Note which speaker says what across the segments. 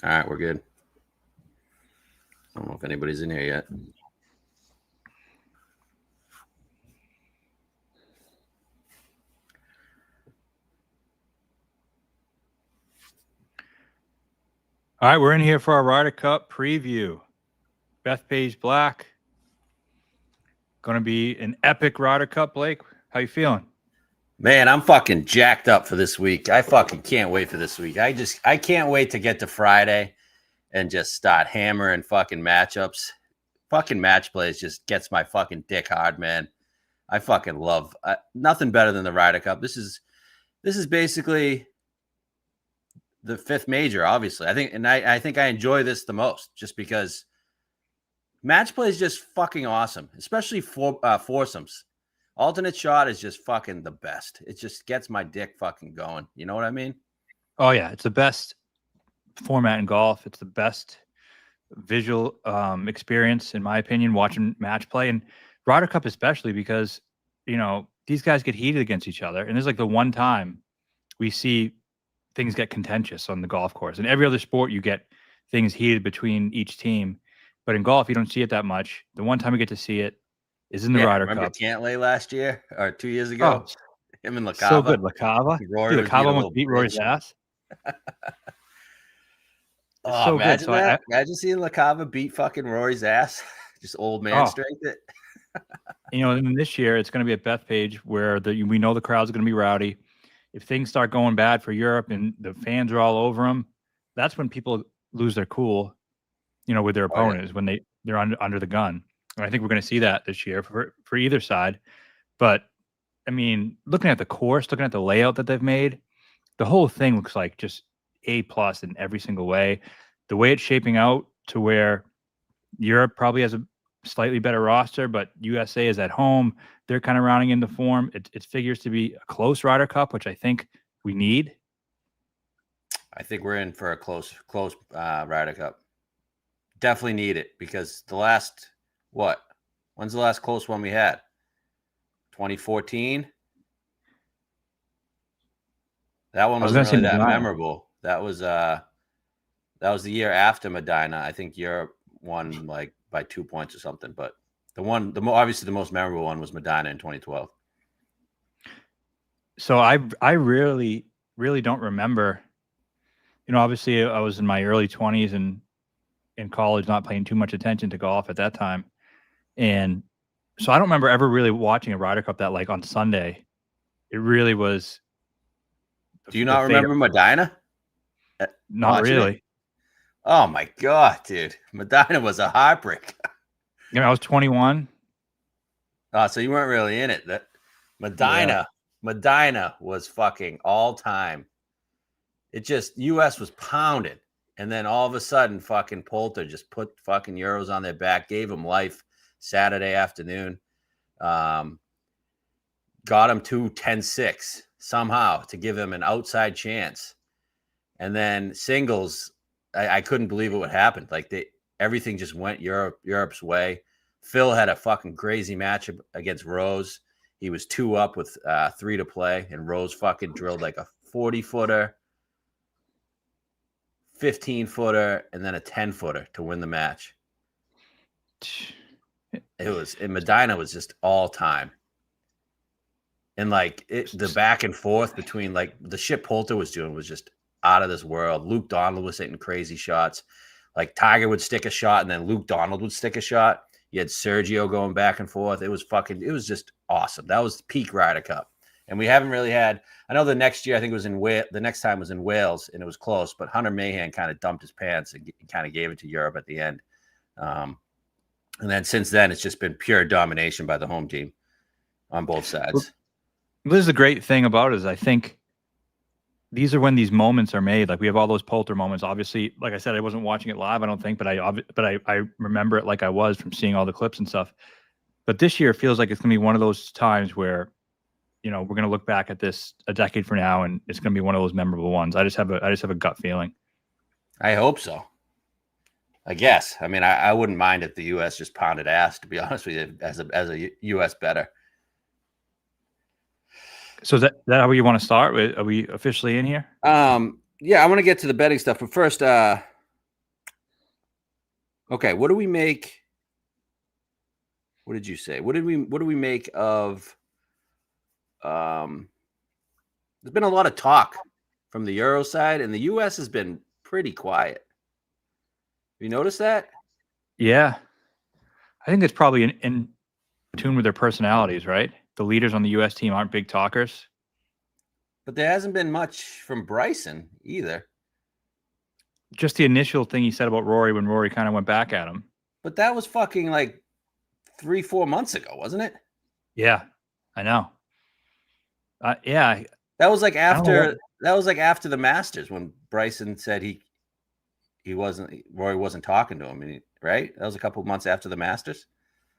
Speaker 1: All right, we're good. I don't know if anybody's in here yet.
Speaker 2: All right, we're in here for our Ryder Cup preview. Bethpage Black. Going to be an epic Ryder Cup, Blake. How you feeling?
Speaker 1: Man, I'm fucking jacked up for this week. I fucking can't wait for this week. I can't wait to get to Friday and just start hammering fucking matchups. Fucking match plays just gets my fucking dick hard, man. I fucking love nothing better than the Ryder Cup. This is basically the fifth major, obviously. I think I enjoy this the most just because match play is just fucking awesome, especially for foursomes. Alternate shot is just fucking the best. It just gets my dick fucking going. You know what I mean?
Speaker 2: Oh, yeah. It's the best format in golf. It's the best visual experience, in my opinion, watching match play. And Ryder Cup especially because, these guys get heated against each other. And there's like the one time we see things get contentious on the golf course. In every other sport, you get things heated between each team. But in golf, you don't see it that much. The one time we get to see it is in the Ryder
Speaker 1: remember
Speaker 2: Cup.
Speaker 1: Cantlay last year or 2 years ago?
Speaker 2: Oh,
Speaker 1: him and LaCava.
Speaker 2: so good, LaCava.
Speaker 1: Dude,
Speaker 2: LaCava almost beat Rory's ass.
Speaker 1: Oh,
Speaker 2: so
Speaker 1: imagine
Speaker 2: good.
Speaker 1: that. Imagine seeing LaCava beat fucking Rory's ass. Just old man strength it.
Speaker 2: And this year it's going to be at Bethpage where we know the crowd's going to be rowdy. If things start going bad for Europe and the fans are all over them, that's when people lose their cool, with their opponents when they're under the gun. And I think we're going to see that this year for either side. But I mean, looking at the course, looking at the layout that they've made, the whole thing looks like just A+ in every single way. The way it's shaping out to where Europe probably has a slightly better roster, but USA is at home. They're kind of rounding into form. It figures to be a close Ryder Cup, which I think we need.
Speaker 1: I think we're in for a close Ryder Cup. Definitely need it because the last, when's the last close one we had? 2014? That one wasn't really that memorable. That was the year after Medina. I think Europe won like by 2 points or something, but obviously the most memorable one was Medina in 2012.
Speaker 2: So I really, really don't remember. Obviously I was in my early 20s and in college, not paying too much attention to golf at that time. And so I don't remember ever really watching a Ryder Cup that like on Sunday. It really was.
Speaker 1: Do you not remember Medina?
Speaker 2: Not really.
Speaker 1: It? Oh my God, dude. Medina was a heartbreak.
Speaker 2: I was 21.
Speaker 1: Oh, so you weren't really in it. Medina was fucking all time. It just, US was pounded. And then all of a sudden, fucking Poulter just put fucking Euros on their back, gave them life Saturday afternoon. Got him to 10-6 somehow to give him an outside chance. And then singles, I couldn't believe what happened. Like everything just went Europe's way. Phil had a fucking crazy match against Rose. He was 2 up with 3 to play, and Rose fucking drilled like a 40-footer. 15-footer and then a 10-footer to win the match. Medina was just all time. And like the back and forth between like the shit Poulter was doing was just out of this world. Luke Donald was hitting crazy shots. Like Tiger would stick a shot and then Luke Donald would stick a shot. You had Sergio going back and forth. It was just awesome. That was peak Ryder Cup. And we haven't really had, I know the next year, I think it was the next time was in Wales and it was close, but Hunter Mahan kind of dumped his pants and kind of gave it to Europe at the end. And then since then, it's just been pure domination by the home team on both sides.
Speaker 2: This is the great thing about it is I think these are when these moments are made. Like we have all those Poulter moments. Obviously, like I said, I wasn't watching it live, I don't think, but I remember it like I was from seeing all the clips and stuff. But this year feels like it's going to be one of those times where, we're going to look back at this a decade from now, and it's going to be one of those memorable ones. I just have a gut feeling.
Speaker 1: I hope so. I guess. I mean, I wouldn't mind if the U.S. just pounded ass, to be honest with you, as a U.S. better.
Speaker 2: So is that how you want to start? Are we officially in here?
Speaker 1: Yeah, I want to get to the betting stuff, but first, Okay, what do we make? What did you say? What do we make of there's been a lot of talk from the Euro side, and the US has been pretty quiet. Have you noticed that?
Speaker 2: Yeah. I think it's probably in tune with their personalities, right? The leaders on the US team aren't big talkers.
Speaker 1: But there hasn't been much from Bryson either.
Speaker 2: Just the initial thing he said about Rory when Rory kind of went back at him.
Speaker 1: But that was fucking like 3-4 months ago, wasn't it?
Speaker 2: Yeah, I know. Yeah,
Speaker 1: That was like
Speaker 2: I don't know
Speaker 1: after the Masters when Bryson said Rory wasn't talking to him, right? That was a couple of months after the Masters.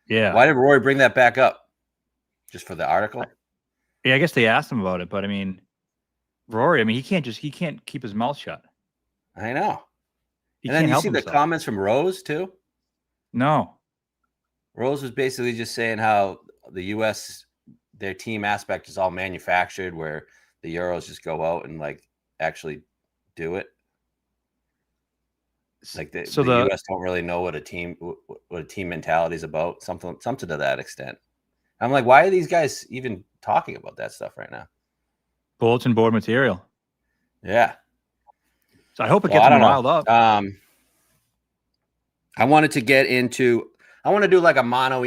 Speaker 2: Yeah.
Speaker 1: Why did Rory bring that back up? Just for the article?
Speaker 2: Yeah, I guess they asked him about it, but I mean, Rory, I mean, he can't keep his mouth shut.
Speaker 1: I know.
Speaker 2: He
Speaker 1: and then
Speaker 2: can't
Speaker 1: you
Speaker 2: help
Speaker 1: see
Speaker 2: himself.
Speaker 1: the comments from Rose too.
Speaker 2: No.
Speaker 1: Rose was basically just saying how the U.S. their team aspect is all manufactured, where the Euros just go out and like actually do it. Like the U.S. don't really know what a team mentality is about. Something to that extent. I'm like, why are these guys even talking about that stuff right now?
Speaker 2: Bulletin board material.
Speaker 1: Yeah.
Speaker 2: So I hope it gets them riled up.
Speaker 1: I wanted to get into. I want to do like a mano.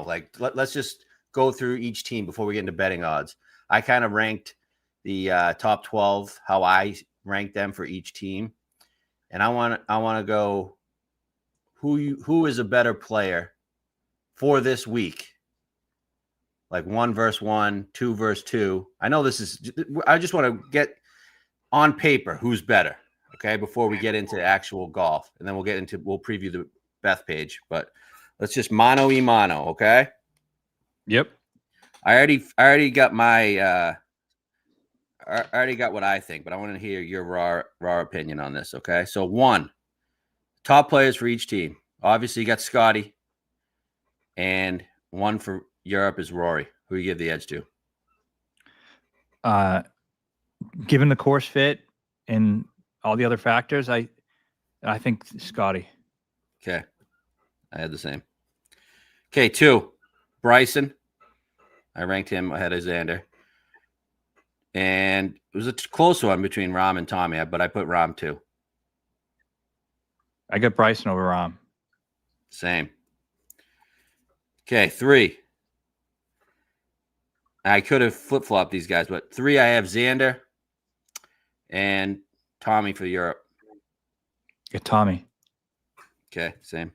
Speaker 1: Like let's just go through each team before we get into betting odds. I kind of ranked the top 12, how I ranked them for each team, and I want to go who is a better player for this week. Like 1 versus 1, 2 versus 2. I know this is. I just want to get on paper who's better. Okay, before we get into actual golf, and then we'll preview the Beth page, but let's just mano. Okay.
Speaker 2: Yep.
Speaker 1: I already got my. I already got what I think, but I want to hear your raw opinion on this. Okay, so 1, top players for each team. Obviously, you got Scotty, and 1 for Europe is Rory. Who you give the edge to?
Speaker 2: Given the course fit and all the other factors, I think Scotty.
Speaker 1: Okay, I had the same. Okay, 2, Bryson. I ranked him ahead of Xander. And it was a close one between Rahm and Tommy, but I put Rahm 2.
Speaker 2: I got Bryson over Rahm.
Speaker 1: Same. Okay, 3. I could have flip-flopped these guys, but 3, I have Xander and Tommy for Europe.
Speaker 2: Get Tommy.
Speaker 1: Okay, same.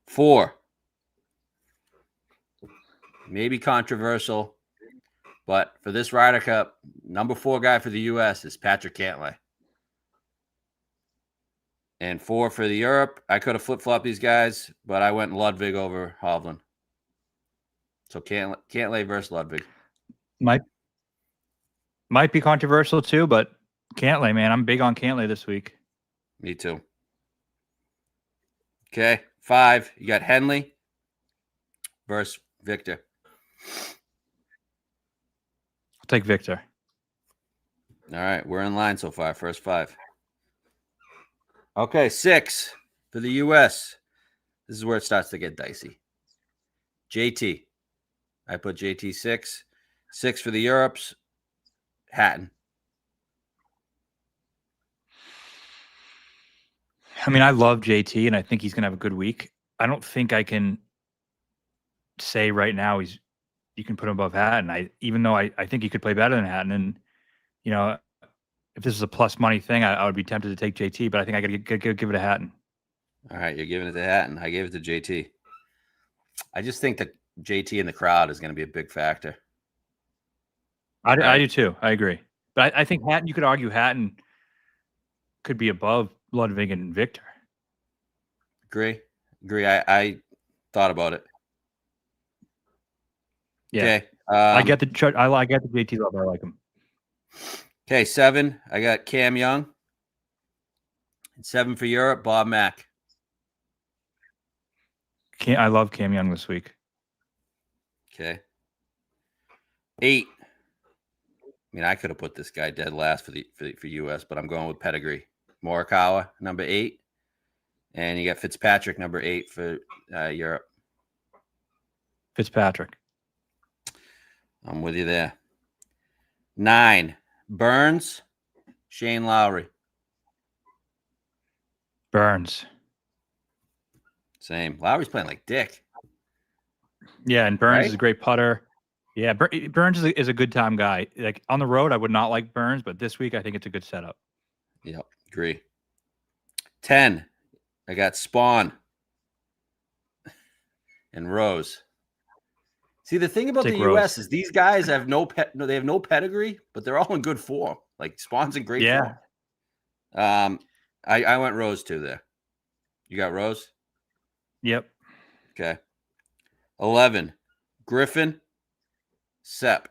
Speaker 1: 4. Maybe controversial, but for this Ryder Cup, number 4 guy for the U.S. is Patrick Cantlay. And 4 for the Europe, I could have flip-flopped these guys, but I went Ludwig over Hovland. So Cantlay versus Ludwig.
Speaker 2: Might be controversial too, but Cantlay, man, I'm big on Cantlay this week.
Speaker 1: Me too. Okay, 5, you got Henley versus Victor.
Speaker 2: I'll take Victor.
Speaker 1: All right, we're in line so far. First 5. Okay, 6 for the U.S. This is where it starts to get dicey. JT. I put JT 6. 6 for the Europes. Hatton.
Speaker 2: I mean, I love JT, and I think he's going to have a good week. I don't think I can say right now you can put him above Hatton. Even though I think he could play better than Hatton, and you know, if this is a plus money thing, I would be tempted to take JT, but I think I got to give it to Hatton.
Speaker 1: All right, you're giving it to Hatton. I gave it to JT. I just think that JT in the crowd is going to be a big factor.
Speaker 2: I do too. I agree, but I think Hatton. You could argue Hatton could be above Ludwig and Victor.
Speaker 1: Agree. I thought about it.
Speaker 2: Yeah.
Speaker 1: Okay.
Speaker 2: I get the JT level. I like him.
Speaker 1: Okay, 7. I got Cam Young. And 7 for Europe, Bob Mack.
Speaker 2: I love Cam Young this week.
Speaker 1: Okay. 8. I mean, I could have put this guy dead last for US, but I'm going with pedigree. Morikawa, number 8. And you got Fitzpatrick, number 8 for Europe.
Speaker 2: Fitzpatrick.
Speaker 1: I'm with you there. 9, Burns, Shane Lowry.
Speaker 2: Burns.
Speaker 1: Same. Lowry's playing like dick.
Speaker 2: Yeah, and Burns
Speaker 1: Right?
Speaker 2: is a great putter. Yeah, Burns is a good time guy. Like on the road, I would not like Burns, but this week I think it's a good setup.
Speaker 1: Yep, agree. 10, I got Spawn and Rose. See, the thing about
Speaker 2: Take
Speaker 1: the
Speaker 2: Rose.
Speaker 1: U.S. is these guys have they have no pedigree, but they're all in good form. Like Spawn's in great form. I went Rose too there. You got Rose?
Speaker 2: Yep.
Speaker 1: Okay. 11, Griffin, Sepp.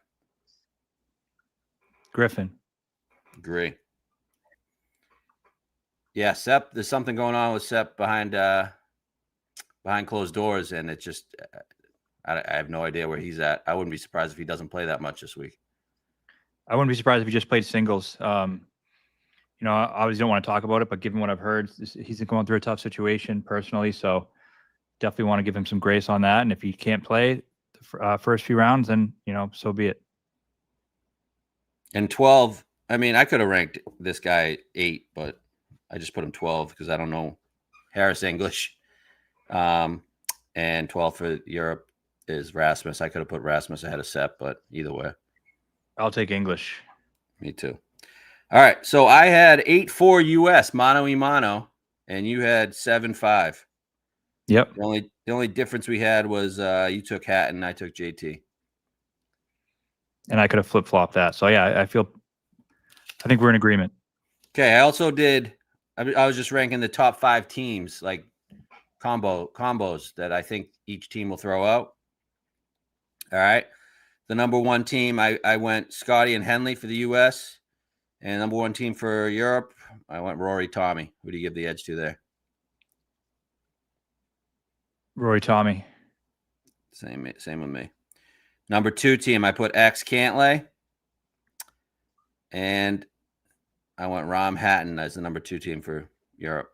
Speaker 2: Griffin.
Speaker 1: Agree. Yeah, Sepp. There's something going on with Sepp behind closed doors, and it just I have no idea where he's at. I wouldn't be surprised if he doesn't play that much this week.
Speaker 2: I wouldn't be surprised if he just played singles. I obviously don't want to talk about it, but given what I've heard, he's going through a tough situation personally. So definitely want to give him some grace on that. And if he can't play the first few rounds, then, so be it.
Speaker 1: And 12, I mean, I could have ranked this guy 8, but I just put him 12 because I don't know Harris English. And 12 for Europe is Rasmus. I could have put Rasmus ahead of Sepp, but either way.
Speaker 2: I'll take English.
Speaker 1: Me too. All right. So I had 8-4 US, mano y mano, and you had 7-5.
Speaker 2: Yep.
Speaker 1: The only difference we had was you took Hatton, I took JT.
Speaker 2: And I could have flip-flopped that. So, yeah, I think we're in agreement.
Speaker 1: Okay. I also did – I was just ranking the top 5 teams, like combos that I think each team will throw out. All right. The number 1 team, I went Scotty and Henley for the U.S. And number 1 team for Europe, I went Rory Tommy. Who do you give the edge to there?
Speaker 2: Rory Tommy.
Speaker 1: Same with me. Number 2 team, I put X Cantlay. And I went Rom Hatton as the number 2 team for Europe.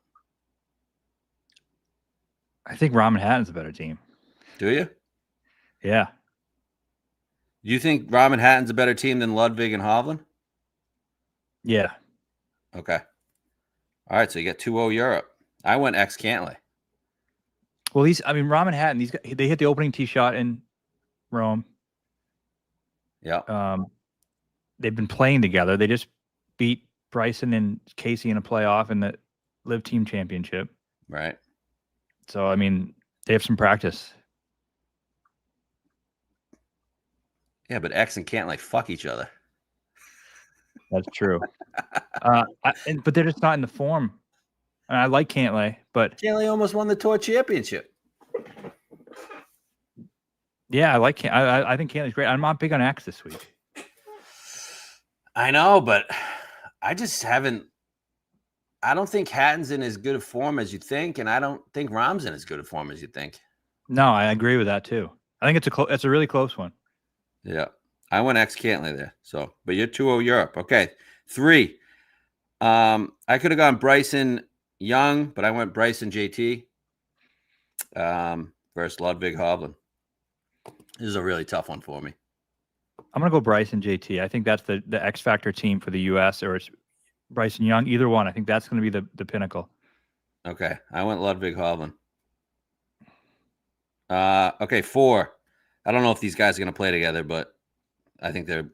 Speaker 2: I think Rom and Hatton's a better team.
Speaker 1: Do you?
Speaker 2: Yeah.
Speaker 1: Do you think Rom and Hatton's a better team than Ludwig and Hovland?
Speaker 2: Yeah.
Speaker 1: Okay. All right, so you get 2-0 Europe. I went X Cantlay.
Speaker 2: Well, Rom and Hatton, they hit the opening tee shot in Rome.
Speaker 1: Yeah.
Speaker 2: They've been playing together. They just beat Bryson and Casey in a playoff in the Live Team Championship.
Speaker 1: Right.
Speaker 2: So, they have some practice.
Speaker 1: Yeah, but X and Cantlay fuck each other.
Speaker 2: That's true. But they're just not in the form. And I like Cantlay, but
Speaker 1: Cantlay almost won the tour championship.
Speaker 2: Yeah, I think Cantlay's great. I'm not big on X this week.
Speaker 1: I know, but I just haven't. I don't think Hatton's in as good a form as you think, and I don't think Rom's in as good a form as you think.
Speaker 2: No, I agree with that too. I think it's a really close one.
Speaker 1: Yeah, I went X Cantlay there. So, but you're 2-0 Europe. Okay, 3. I could have gone Bryson Young, but I went Bryson JT versus Ludwig Hovland. This is a really tough one for me.
Speaker 2: I'm gonna go Bryson JT. I think that's the X Factor team for the U.S. or it's Bryson Young. Either one. I think that's gonna be the pinnacle.
Speaker 1: Okay, I went Ludwig Hovland. Okay, 4. I don't know if these guys are gonna play together, but I think they're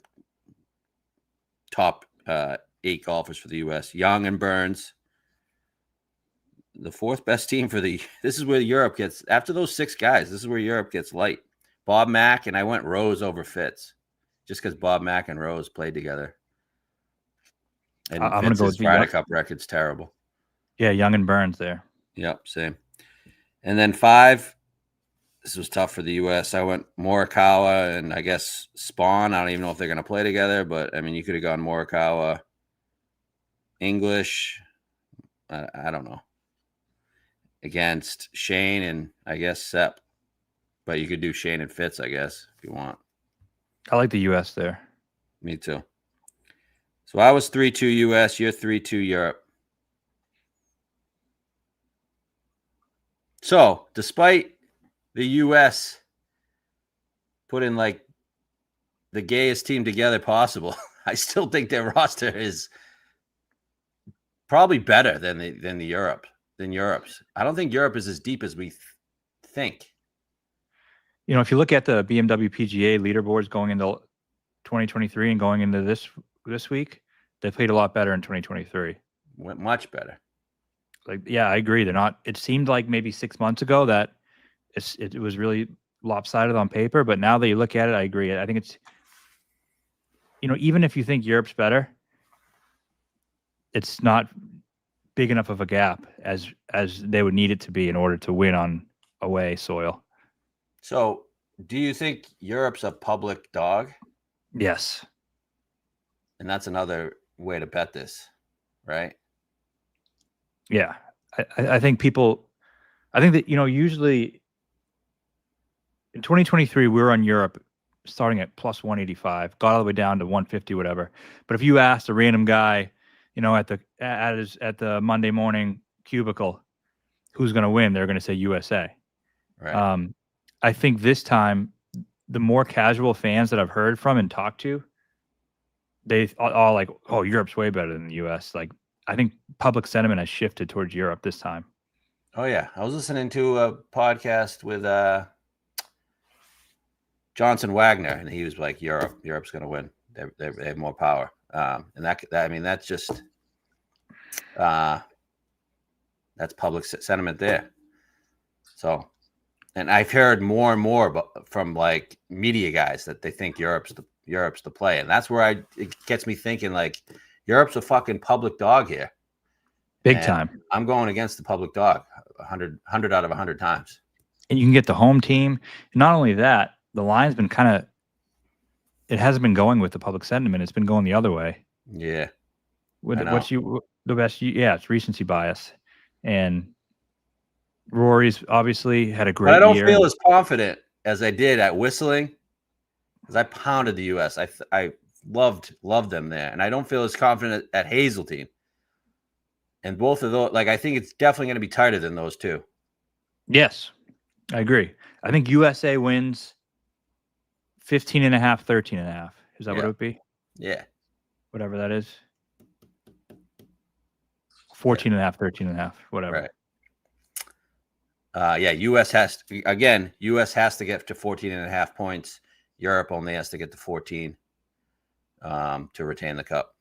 Speaker 1: top 8 golfers for the U.S. Young and Burns. The 4th best team for this is where Europe gets, after those 6 guys, this is where Europe gets light. Bob Mack, and I went Rose over Fitz, just because Bob Mack and Rose played together. And
Speaker 2: I'm going to go with
Speaker 1: Ryder Cup record's terrible.
Speaker 2: Yeah, Young and Burns there.
Speaker 1: Yep, same. And then 5, this was tough for the U.S. I went Morikawa and I guess Spawn. I don't even know if they're going to play together, but, you could have gone Morikawa, English, I don't know, against Shane and I guess Sepp. But you could do Shane and Fitz, I guess, if you want.
Speaker 2: I like the U.S. there.
Speaker 1: Me too. So I was 3-2 U.S. You're 3-2 Europe. So, despite the U.S. putting like the gayest team together possible, I still think their roster is probably better than Europe's. I don't think Europe is as deep as we think.
Speaker 2: You know, if you look at the BMW PGA leaderboards going into 2023 and going into this week, they played a lot better in 2023.
Speaker 1: Went much better.
Speaker 2: Like, yeah, I agree. They're not. It seemed like maybe 6 months ago that it was really lopsided on paper, but now that you look at it, I agree. I think it's, you know, even if you think Europe's better, it's not big enough of a gap as they would need it to be in order to win on away soil.
Speaker 1: So, do you think Europe's a public dog?
Speaker 2: Yes.
Speaker 1: And that's another way to bet this, right?
Speaker 2: Yeah. I think that, you know, usually in 2023, we were on Europe starting at plus 185, got all the way down to 150, whatever. But if you asked a random guy, you know, at the Monday morning cubicle, who's going to win, they're going to say USA.
Speaker 1: Right.
Speaker 2: I think this time, the more casual fans that I've heard from and talked to, they all like, oh, Europe's way better than the US. Like, I think public sentiment has shifted towards Europe this time.
Speaker 1: Oh yeah, I was listening to a podcast with Johnson Wagner, and he was like, Europe's going to win. They have more power, and that I mean, that's just that's public sentiment there. So, and I've heard more and more from like media guys that they think Europe's the play, and that's where it gets me thinking like Europe's a fucking public dog here,
Speaker 2: big time.
Speaker 1: I'm going against the public dog 100 out of 100 times,
Speaker 2: and you can get the home team. And not only that, the line's been it hasn't been going with the public sentiment. It's been going the other way.
Speaker 1: Yeah.
Speaker 2: It's recency bias. And Rory's obviously had a great year.
Speaker 1: But I don't feel as confident as I did at Whistling, because I pounded the U.S. I loved them there, and I don't feel as confident at Hazeltine. And both of those, like, I think it's definitely going to be tighter than those two.
Speaker 2: Yes, I agree. I think USA wins 15.5, 13.5. Is that what it would be?
Speaker 1: Yeah.
Speaker 2: Whatever that is. 14.5, 13.5, whatever.
Speaker 1: Right. US has to get to 14.5 points. Europe only has to get to 14 to retain the cup.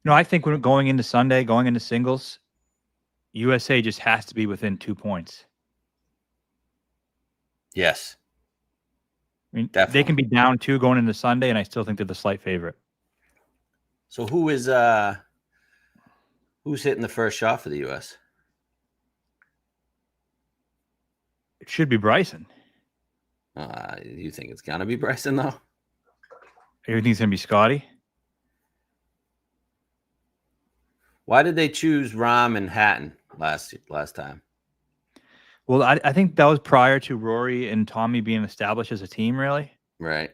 Speaker 2: No, I think when going into Sunday, going into singles, USA just has to be within 2 points.
Speaker 1: Yes.
Speaker 2: I mean, definitely. They can be down 2 going into Sunday, and I still think they're the slight favorite.
Speaker 1: So who's hitting the first shot for the U.S.?
Speaker 2: It should be Bryson.
Speaker 1: You think it's gonna be Bryson though?
Speaker 2: You think it's gonna be Scotty?
Speaker 1: Why did they choose Rahm and Hatton last time?
Speaker 2: Well, I think that was prior to Rory and Tommy being established as a team, really.
Speaker 1: Right.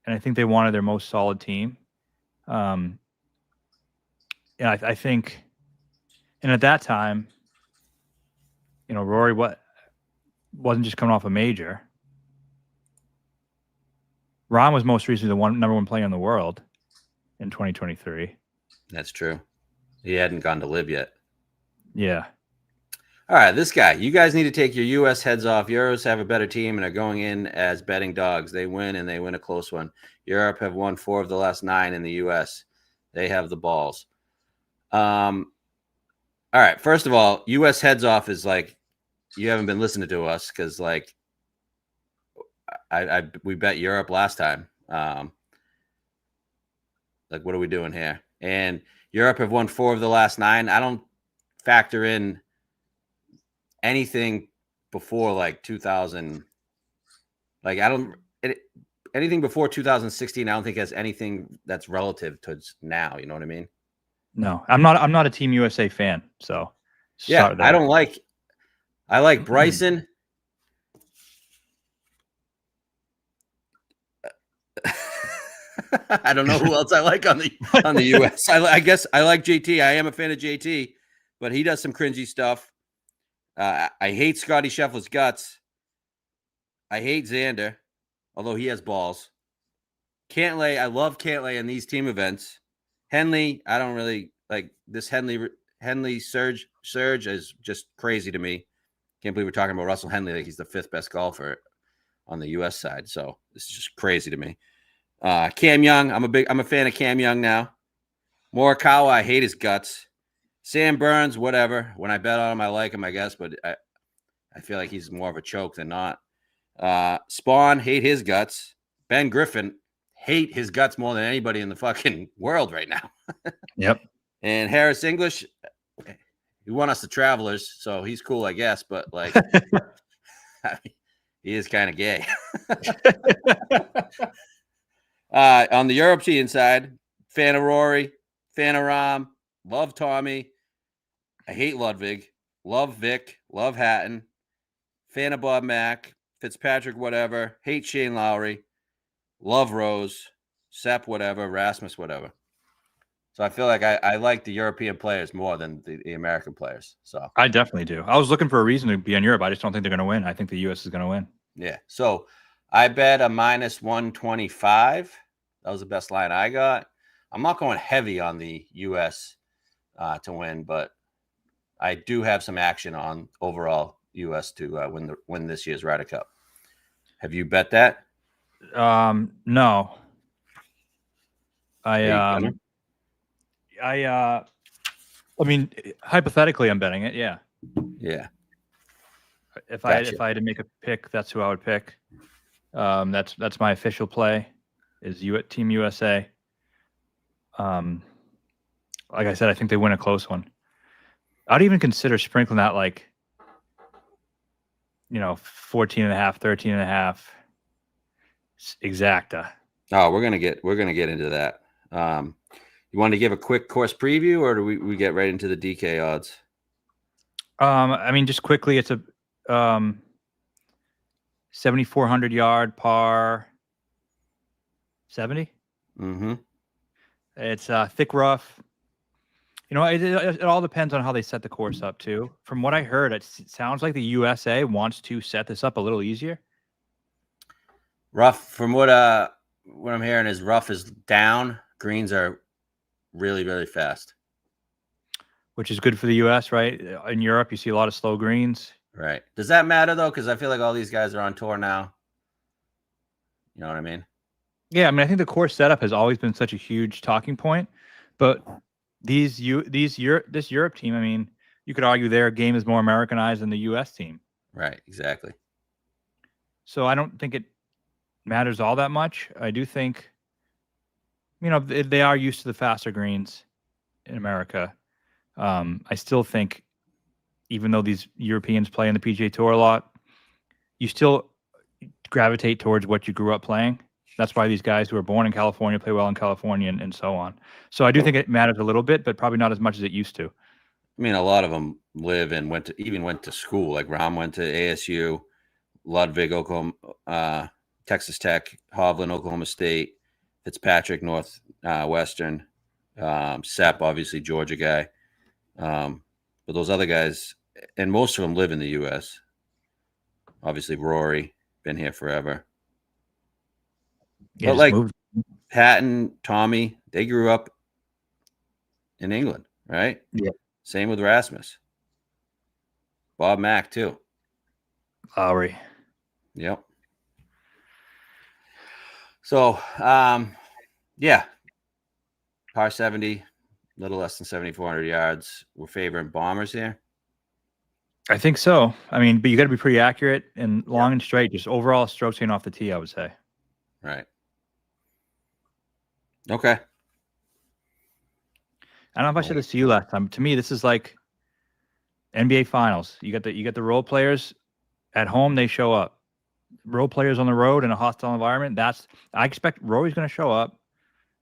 Speaker 2: And I think they wanted their most solid team. And I think, and at that time, you know, Rory wasn't just coming off a major. Rahm was most recently the number one player in the world in 2023.
Speaker 1: That's true. He hadn't gone to live yet.
Speaker 2: Yeah.
Speaker 1: All right, this guy. You guys need to take your U.S. heads off. Euros have a better team and are going in as betting dogs. They win, and they win a close one. Europe have won 4 of the last 9 in the U.S. They have the balls. All right, first of all, U.S. heads off is like, you haven't been listening to us because, like, we bet Europe last time. Like, what are we doing here? And Europe have won 4 of the last 9. I don't factor in anything before like 2000. Like, anything before 2016. I don't think has anything that's relative to now. You know what I mean?
Speaker 2: No, I'm not a Team USA fan. So
Speaker 1: yeah, I like Bryson. I don't know who else I like on the US. I guess I like JT. I am a fan of JT, but he does some cringy stuff. I hate Scotty Scheffler's guts. I hate Xander, although he has balls. Cantlay, I love Cantlay in these team events. Henley, I don't really like this Henley Surge is just crazy to me. Can't believe we're talking about Russell Henley like he's the 5th best golfer on the U.S. side. So this is just crazy to me. Cam Young, I'm a fan of Cam Young now. Morikawa, I hate his guts. Sam Burns, whatever. When I bet on him, I like him, I guess, but I feel like he's more of a choke than not. Spawn, hate his guts. Ben Griffin, hate his guts more than anybody in the fucking world right now.
Speaker 2: Yep.
Speaker 1: And Harris English, he won us the Travelers, so he's cool, I guess, but like I mean, he is kind of gay. On the European side, fan of Rory, fan of Rahm, love Tommy. I hate Ludwig, love Vic, love Hatton, fan of Bob Mack, Fitzpatrick, whatever, hate Shane Lowry, love Rose, Sepp, whatever, Rasmus, whatever. So I feel like I like the European players more than the American players. So
Speaker 2: I definitely do. I was looking for a reason to be in Europe. I just don't think they're going to win. I think the U.S. is going to win.
Speaker 1: yeah. So I bet a -125. That was the best line I got. I'm not going heavy on the U.S. To win, but I do have some action on overall U.S. to win this year's Ryder Cup. Have you bet that?
Speaker 2: No. I mean, hypothetically, I'm betting it. Yeah.
Speaker 1: Yeah.
Speaker 2: If I had to make a pick, that's who I would pick. That's my official play. Is Team USA. Like I said, I think they win a close one. I'd even consider sprinkling that 14.5, 13.5 exacta.
Speaker 1: Oh, we're gonna get into that. You want to give a quick course preview, or do we get right into the DK odds?
Speaker 2: I mean, just quickly, it's a 7,400 yard par 70.
Speaker 1: Mm-hmm.
Speaker 2: It's thick rough. It all depends on how they set the course up too. From what I heard, it sounds like the USA wants to set this up a little easier.
Speaker 1: Rough, from what I'm hearing, is rough is down. Greens are really, really fast.
Speaker 2: Which is good for the US, right? In Europe, you see a lot of slow greens.
Speaker 1: Right. Does that matter though? Because I feel like all these guys are on tour now. You know what I mean?
Speaker 2: Yeah, I mean, I think the course setup has always been such a huge talking point, but this Europe team, I mean, you could argue their game is more Americanized than the US team.
Speaker 1: Right, exactly.
Speaker 2: So I don't think it matters all that much. I do think, they are used to the faster greens in America. I still think, even though these Europeans play in the PGA Tour a lot, you still gravitate towards what you grew up playing. That's why these guys who are born in California play well in California and so on. So I do think it matters a little bit, but probably not as much as it used to.
Speaker 1: I mean, a lot of them live and went to school. Like Rahm went to ASU, Ludwig, Oklahoma, Texas Tech, Hovland, Oklahoma State, Fitzpatrick, Northwestern, Sepp, obviously Georgia guy. But those other guys, and most of them live in the U.S. Obviously, Rory, been here forever.
Speaker 2: Yeah,
Speaker 1: but like Hatton, Tommy, they grew up in England, right?
Speaker 2: Yeah.
Speaker 1: Same with Rasmus. Bob Mack, too.
Speaker 2: Lowry.
Speaker 1: Yep. So, yeah. Par 70, a little less than 7,400 yards. We're favoring Bombers here.
Speaker 2: I think so. I mean, but you got to be pretty accurate and long and straight. Just overall strokes gained off the tee, I would say.
Speaker 1: Right. Okay.
Speaker 2: I don't know if I said this to you last time. To me, this is like NBA Finals. You get the role players at home; they show up. Role players on the road in a hostile environment. I expect Rory's going to show up.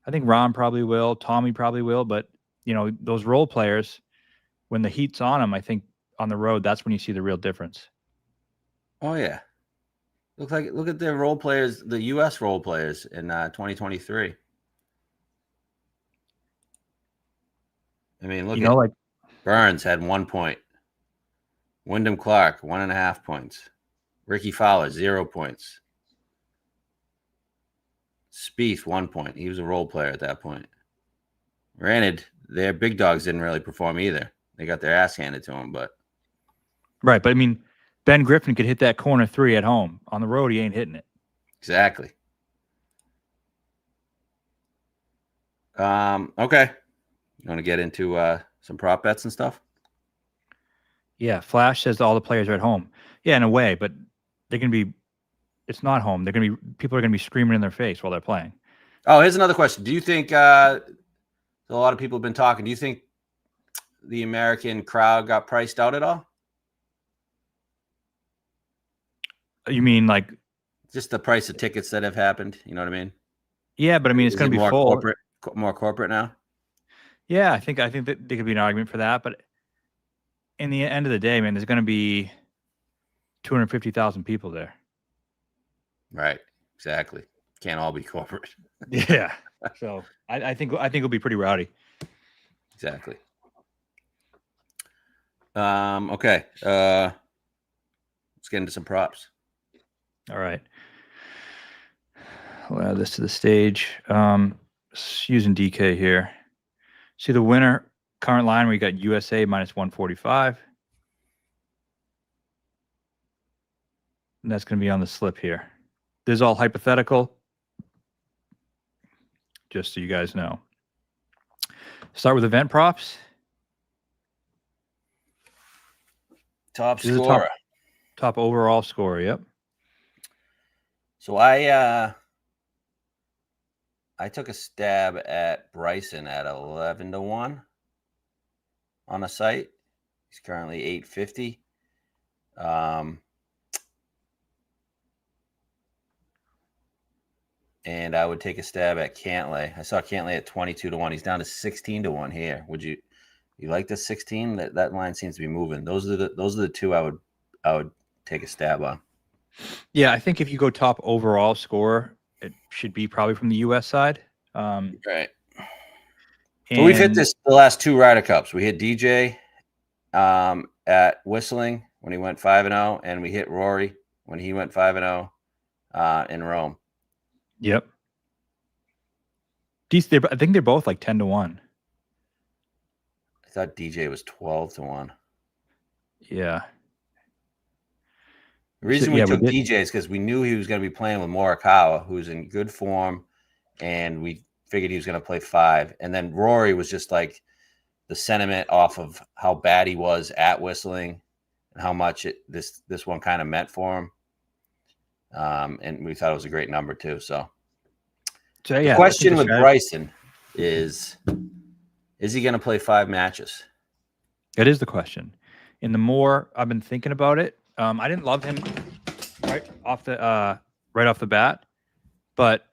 Speaker 2: I think Rahm probably will. Tommy probably will. But those role players, when the heat's on them, I think on the road, that's when you see the real difference.
Speaker 1: Oh yeah. Look at their role players, the U.S. role players in 2023. I mean, look at Burns had 1 point. Wyndham Clark, 1.5 points. Ricky Fowler, 0 points. Spieth, 1 point. He was a role player at that point. Granted, their big dogs didn't really perform either. They got their ass handed to them, but
Speaker 2: Right, but I mean, Ben Griffin could hit that corner 3 at home. On the road, he ain't hitting it.
Speaker 1: exactly. Okay. You want to get into some prop bets and stuff?
Speaker 2: Yeah, Flash says all the players are at home. Yeah, in a way, but they're going to be. It's not home. They're going to be. People are going to be screaming in their face while they're playing.
Speaker 1: Oh, here's another question. Do you think a lot of people have been talking? Do you think the American crowd got priced out at all?
Speaker 2: You mean like
Speaker 1: just the price of tickets that have happened? You know what I mean?
Speaker 2: Yeah, but I mean, it's going to be
Speaker 1: more
Speaker 2: full.
Speaker 1: More corporate now.
Speaker 2: Yeah, I think that there could be an argument for that, but in the end of the day, man, there's going to be 250,000 people there.
Speaker 1: Right. Exactly. Can't all be corporate.
Speaker 2: Yeah. So I think it'll be pretty rowdy.
Speaker 1: Exactly. Okay. Let's get into some props.
Speaker 2: All right. I'll add this to the stage. Using DK here. See the winner current line, we got USA minus 145. And that's going to be on the slip here. This is all hypothetical, just so you guys know. Start with event props.
Speaker 1: Top scorer.
Speaker 2: Top overall scorer, yep.
Speaker 1: So I took a stab at Bryson at 11-1 on a site. He's currently 850. And I would take a stab at Cantlay. I saw Cantlay at 22-1. He's down to 16-1 here. Would you like the 16? That line seems to be moving. Those are the two I would take a stab on.
Speaker 2: Yeah, I think if you go top overall score, it should be probably from the U.S. side.
Speaker 1: Right. So we've hit this the last two Ryder Cups. We hit DJ at Whistling when he went 5-0, and we hit Rory when he went 5-0 in Rome.
Speaker 2: Yep. I think they're both like 10-1.
Speaker 1: I thought DJ was 12-1.
Speaker 2: Yeah.
Speaker 1: The reason we took DJ is because we knew he was going to be playing with Morikawa, who's in good form, and we figured he was going to play 5. And then Rory was just like the sentiment off of how bad he was at Whistling and how much this one kind of meant for him. And we thought it was a great number too. So the question with Bryson is he going to play 5 matches?
Speaker 2: That is the question. And the more I've been thinking about it, I didn't love him right off the bat, but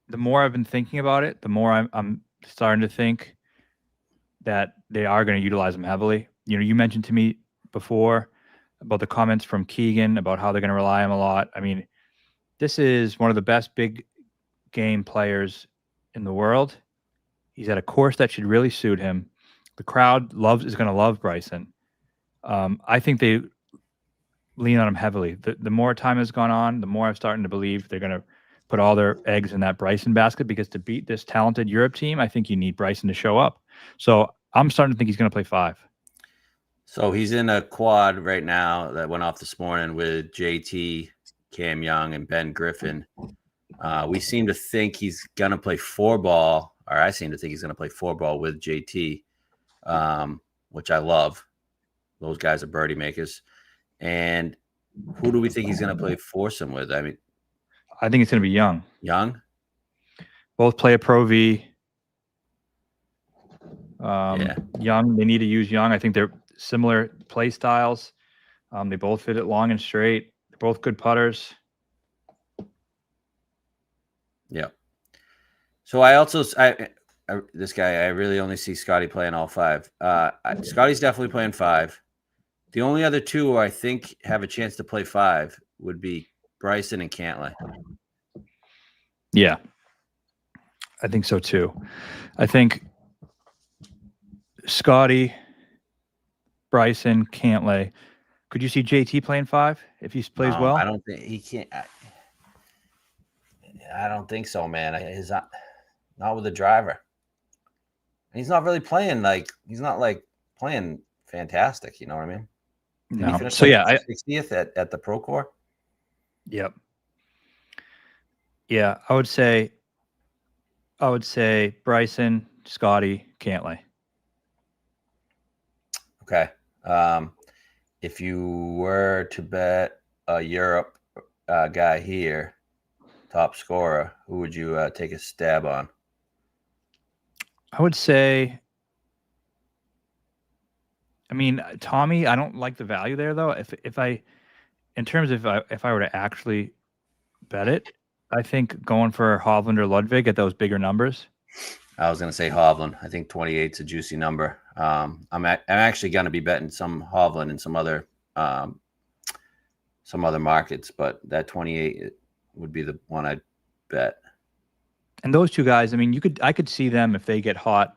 Speaker 2: the more I've been thinking about it, the more I'm starting to think that they are going to utilize him heavily. You know, you mentioned to me before about the comments from Keegan about how they're going to rely on him a lot. I mean, this is one of the best big game players in the world. He's at a course that should really suit him. The crowd is going to love Bryson. I think they lean on him heavily. The more time has gone on, the more I'm starting to believe they're going to put all their eggs in that Bryson basket, because to beat this talented Europe team, I think you need Bryson to show up. So I'm starting to think he's going to play 5.
Speaker 1: So he's in a quad right now that went off this morning with JT, Cam Young, and Ben Griffin. We seem to think he's going to play 4-ball, or I seem to think he's going to play 4-ball with JT, which I love. Those guys are birdie makers. And who do we think he's going to play foursome with? I mean,
Speaker 2: I think it's going to be Young.
Speaker 1: Young?
Speaker 2: Both play a Pro V. Young, they need to use Young. I think they're similar play styles. They both fit it long and straight. They're both good putters.
Speaker 1: Yeah. So I also this guy, I really only see Scotty playing all 5. Scotty's definitely playing 5. The only other 2 who I think have a chance to play 5 would be Bryson and Cantlay.
Speaker 2: Yeah, I think so too. I think Scotty, Bryson, Cantlay. Could you see JT playing 5 if he plays well?
Speaker 1: I don't think he can't. I don't think so, man. He's not with the driver. He's not really playing he's not like playing fantastic. You know what I mean? Did he
Speaker 2: No.
Speaker 1: finish
Speaker 2: So yeah,
Speaker 1: 60th at the Pro Core?
Speaker 2: Yep. Yeah, I would say Bryson, Scotty, Cantlay.
Speaker 1: Okay. If you were to bet a Europe guy here, top scorer, who would you take a stab on?
Speaker 2: I would say, I mean, Tommy, I don't like the value there though. In terms of if I were to actually bet it, I think going for Hovland or Ludwig at those bigger numbers.
Speaker 1: I was going to say Hovland. I think 28 is a juicy number. I'm actually going to be betting some Hovland and some other markets, but that 28 would be the one I'd bet.
Speaker 2: And those two guys, I mean, I could see them if they get hot,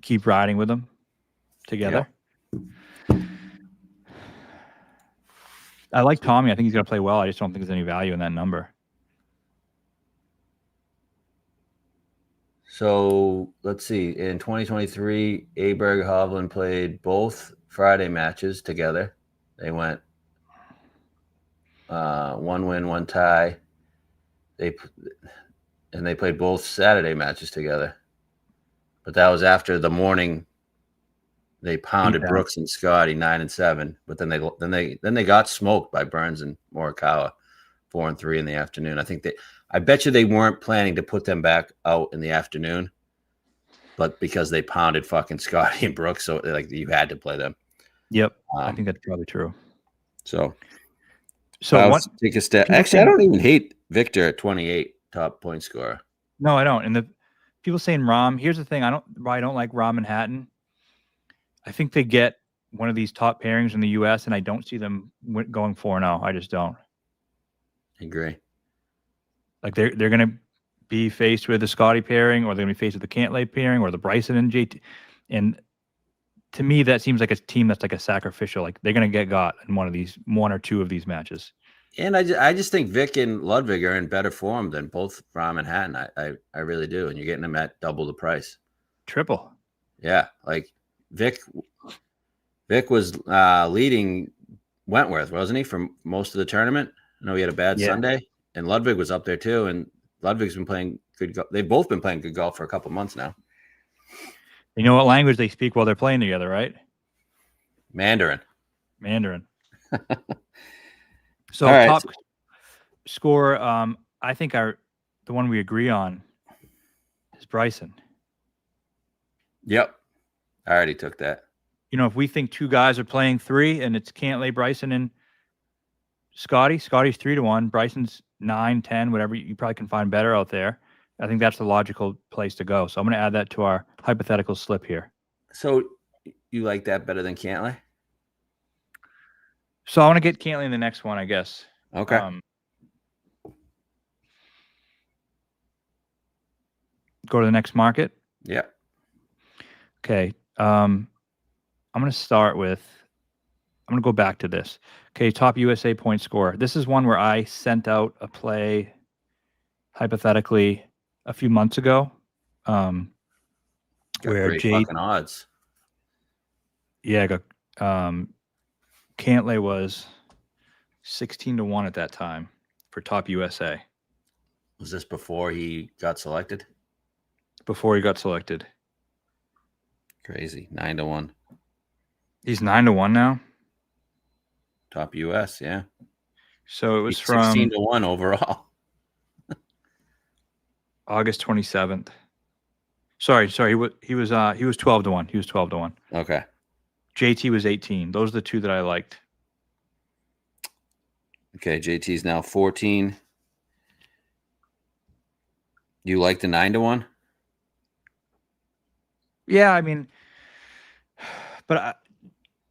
Speaker 2: keep riding with them together. Yep. I like Tommy. I think he's going to play well. I just don't think there's any value in that number.
Speaker 1: So let's see. In 2023, Aberg Hovland played both Friday matches together. They went 1 win, 1 tie. They played both Saturday matches together. But that was after the morning. They pounded Brooks and Scotty 9-7. But then they got smoked by Burns and Morikawa 4-3 in the afternoon. I bet you they weren't planning to put them back out in the afternoon, but because they pounded fucking Scotty and Brooks, so you had to play them.
Speaker 2: Yep, I think that's probably true.
Speaker 1: So take a step. Actually, I don't even hate Victor at 28, top point scorer.
Speaker 2: No, I don't. And the people saying Rahm. Here's the thing: I don't like Rahm and Hatton. I think they get one of these top pairings in the U.S., and I don't see them going 4-0. I just don't.
Speaker 1: I agree.
Speaker 2: Like they're going to be faced with the Scotty pairing, or they're going to be faced with the Cantlay pairing, or the Bryson and JT. And to me, that seems like a team that's like a sacrificial. Like they're going to get got in one or two of these matches.
Speaker 1: And I just think Vic and Ludwig are in better form than both Rahm and Hatton. I really do. And you're getting them at double the price.
Speaker 2: Triple.
Speaker 1: Yeah. Like Vic was leading Wentworth, wasn't he, for most of the tournament? I know he had a bad Sunday. And Ludwig was up there too. And Ludwig's been playing good golf. They've both been playing good golf for a couple months now.
Speaker 2: You know what language they speak while they're playing together, right?
Speaker 1: Mandarin.
Speaker 2: So right. Top score, I think the one we agree on is Bryson.
Speaker 1: Yep. I already took that.
Speaker 2: You know, if we think two guys are playing 3 and it's Cantlay, Bryson, and Scotty's 3-1, Bryson's 9, 10, whatever. You probably can find better out there. I think that's the logical place to go. So I'm going to add that to our hypothetical slip here.
Speaker 1: So you like that better than Cantlay?
Speaker 2: So I want to get Cantlay in the next one, I guess.
Speaker 1: Okay.
Speaker 2: Go to the next market?
Speaker 1: Yeah.
Speaker 2: Okay. I'm going to go back to this. Okay, top USA point score. This is one where I sent out a play hypothetically a few months ago. Where
Speaker 1: great fucking odds.
Speaker 2: Yeah, Cantlay was 16-1 at that time for top USA.
Speaker 1: Was this before he got selected?
Speaker 2: Before he got selected.
Speaker 1: Crazy. 9-1.
Speaker 2: He's 9-1 now.
Speaker 1: Top US, yeah.
Speaker 2: So it was
Speaker 1: He's
Speaker 2: from
Speaker 1: 16-1 overall.
Speaker 2: August 27th. Sorry. He was 12-1. He was 12-1.
Speaker 1: Okay.
Speaker 2: JT was 18. Those are the two that I liked.
Speaker 1: Okay, JT's now 14. You like the 9-1?
Speaker 2: Yeah, I mean, but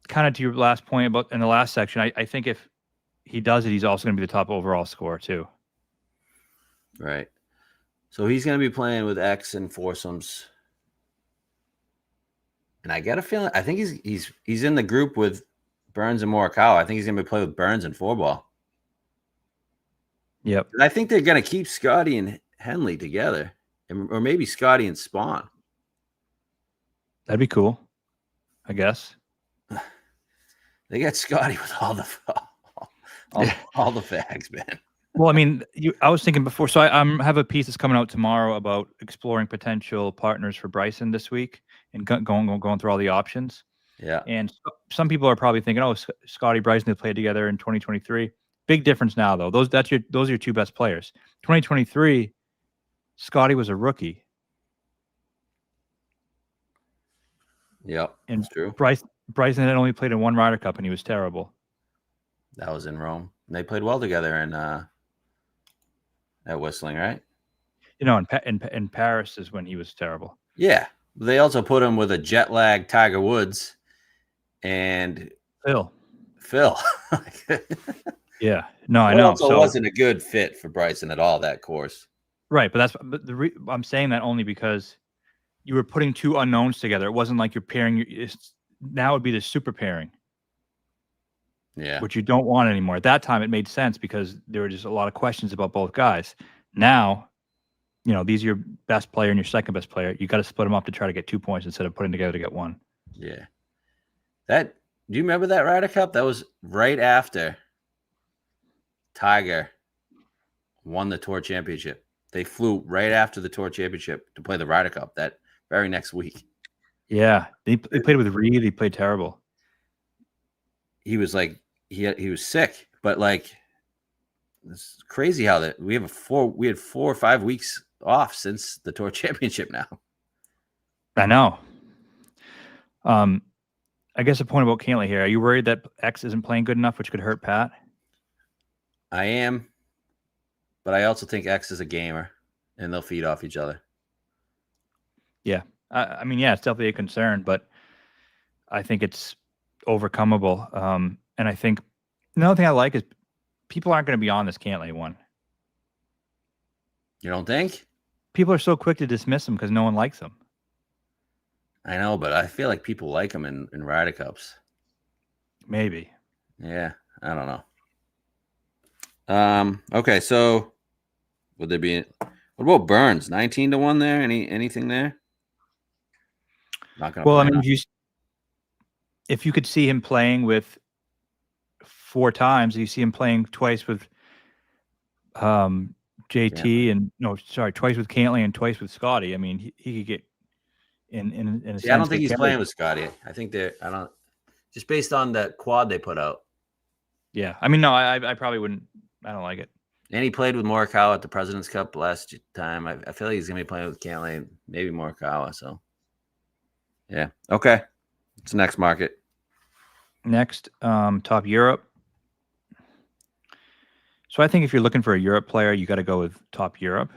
Speaker 2: kind of to your last point about in the last section, I think if he does it, he's also going to be the top overall scorer too.
Speaker 1: Right. So he's going to be playing with X and foursomes. And I got a feeling, I think he's in the group with Burns and Morikawa. I think he's going to be playing with Burns and 4-ball.
Speaker 2: Yep.
Speaker 1: And I think they're going to keep Scotty and Henley together, or maybe Scotty and Spawn.
Speaker 2: That'd be cool, I guess.
Speaker 1: They got Scotty with all the fags, man.
Speaker 2: Well, I mean, I was thinking before. So I have a piece that's coming out tomorrow about exploring potential partners for Bryson this week and going through all the options.
Speaker 1: Yeah.
Speaker 2: And some people are probably thinking, oh, Scotty, Bryson, they played together in 2023. Big difference now, though. Those are your two best players. 2023, Scotty was a rookie.
Speaker 1: Yep,
Speaker 2: and
Speaker 1: that's true.
Speaker 2: Bryson had only played in one Ryder Cup, and he was terrible.
Speaker 1: That was in Rome. And they played well together at Whistling, right?
Speaker 2: In Paris is when he was terrible.
Speaker 1: Yeah. They also put him with a jet lag Tiger Woods and
Speaker 2: Phil.
Speaker 1: Yeah.
Speaker 2: No, I know.
Speaker 1: Also wasn't a good fit for Bryson at all, that course.
Speaker 2: Right, but I'm saying that only because you were putting two unknowns together. It wasn't like you're pairing. Now it would be the super pairing.
Speaker 1: Yeah.
Speaker 2: Which you don't want anymore. At that time, it made sense because there were just a lot of questions about both guys. Now, these are your best player and your second best player. You got to split them up to try to get 2 points instead of putting together to get one.
Speaker 1: Yeah. Do you remember that Ryder Cup? That was right after Tiger won the Tour Championship. They flew right after the Tour Championship to play the Ryder Cup that very next week.
Speaker 2: Yeah. They played with Reed. He played terrible.
Speaker 1: He was like, he was sick, but like, it's crazy how we had 4 or 5 weeks off since the Tour Championship now.
Speaker 2: I know. I guess a point about Cantley here. Are you worried that X isn't playing good enough, which could hurt Pat?
Speaker 1: I am, but I also think X is a gamer, and they'll feed off each other.
Speaker 2: Yeah. I mean, yeah, it's definitely a concern, but I think it's overcomable. And I think another thing I like is people aren't going to be on this Cantley one.
Speaker 1: You don't think?
Speaker 2: People are so quick to dismiss him because no one likes him.
Speaker 1: I know, but I feel like people like him in Ryder Cups.
Speaker 2: Maybe.
Speaker 1: Yeah, I don't know. Okay, so would there be? What about Burns? 19-1 there. Anything there? Not gonna.
Speaker 2: Well, I mean, if you could see him playing with 4 times, you see him playing twice with JT twice with Cantley and twice with Scotty. I mean, he could get in a sense.
Speaker 1: I don't think he's playing with Scotty. I think just based on the quad they put out.
Speaker 2: Yeah, I mean, no, I probably wouldn't. I don't like it. And
Speaker 1: he played with Morikawa at the President's Cup last time. I feel like he's gonna be playing with Cantley and maybe Morikawa. So, yeah, okay. What's the next market?
Speaker 2: Next, top Europe. So I think if you're looking for a Europe player, you got to go with top Europe.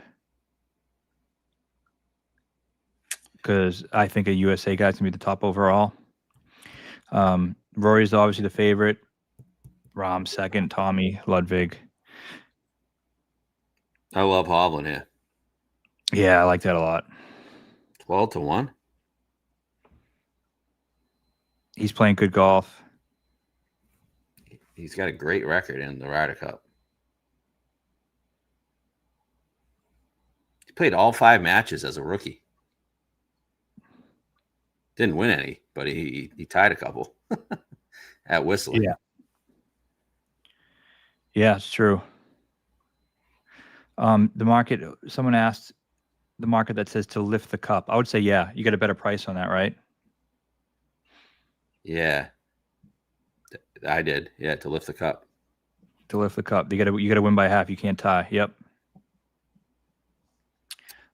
Speaker 2: Because I think a USA guy's going to be the top overall. Rory's obviously the favorite. Rahm second. Tommy, Ludwig.
Speaker 1: I love Hovland here.
Speaker 2: Yeah, I like that a lot.
Speaker 1: 12-1.
Speaker 2: He's playing good golf.
Speaker 1: He's got a great record in the Ryder Cup. He played all 5 matches as a rookie. Didn't win any, but he tied a couple at Whistling.
Speaker 2: Yeah, it's true. The market, someone asked the market that says to lift the cup. I would say, yeah, you get a better price on that, right?
Speaker 1: Yeah, I did. Yeah, to lift the cup.
Speaker 2: To lift the cup, you got to win by half. You can't tie. Yep.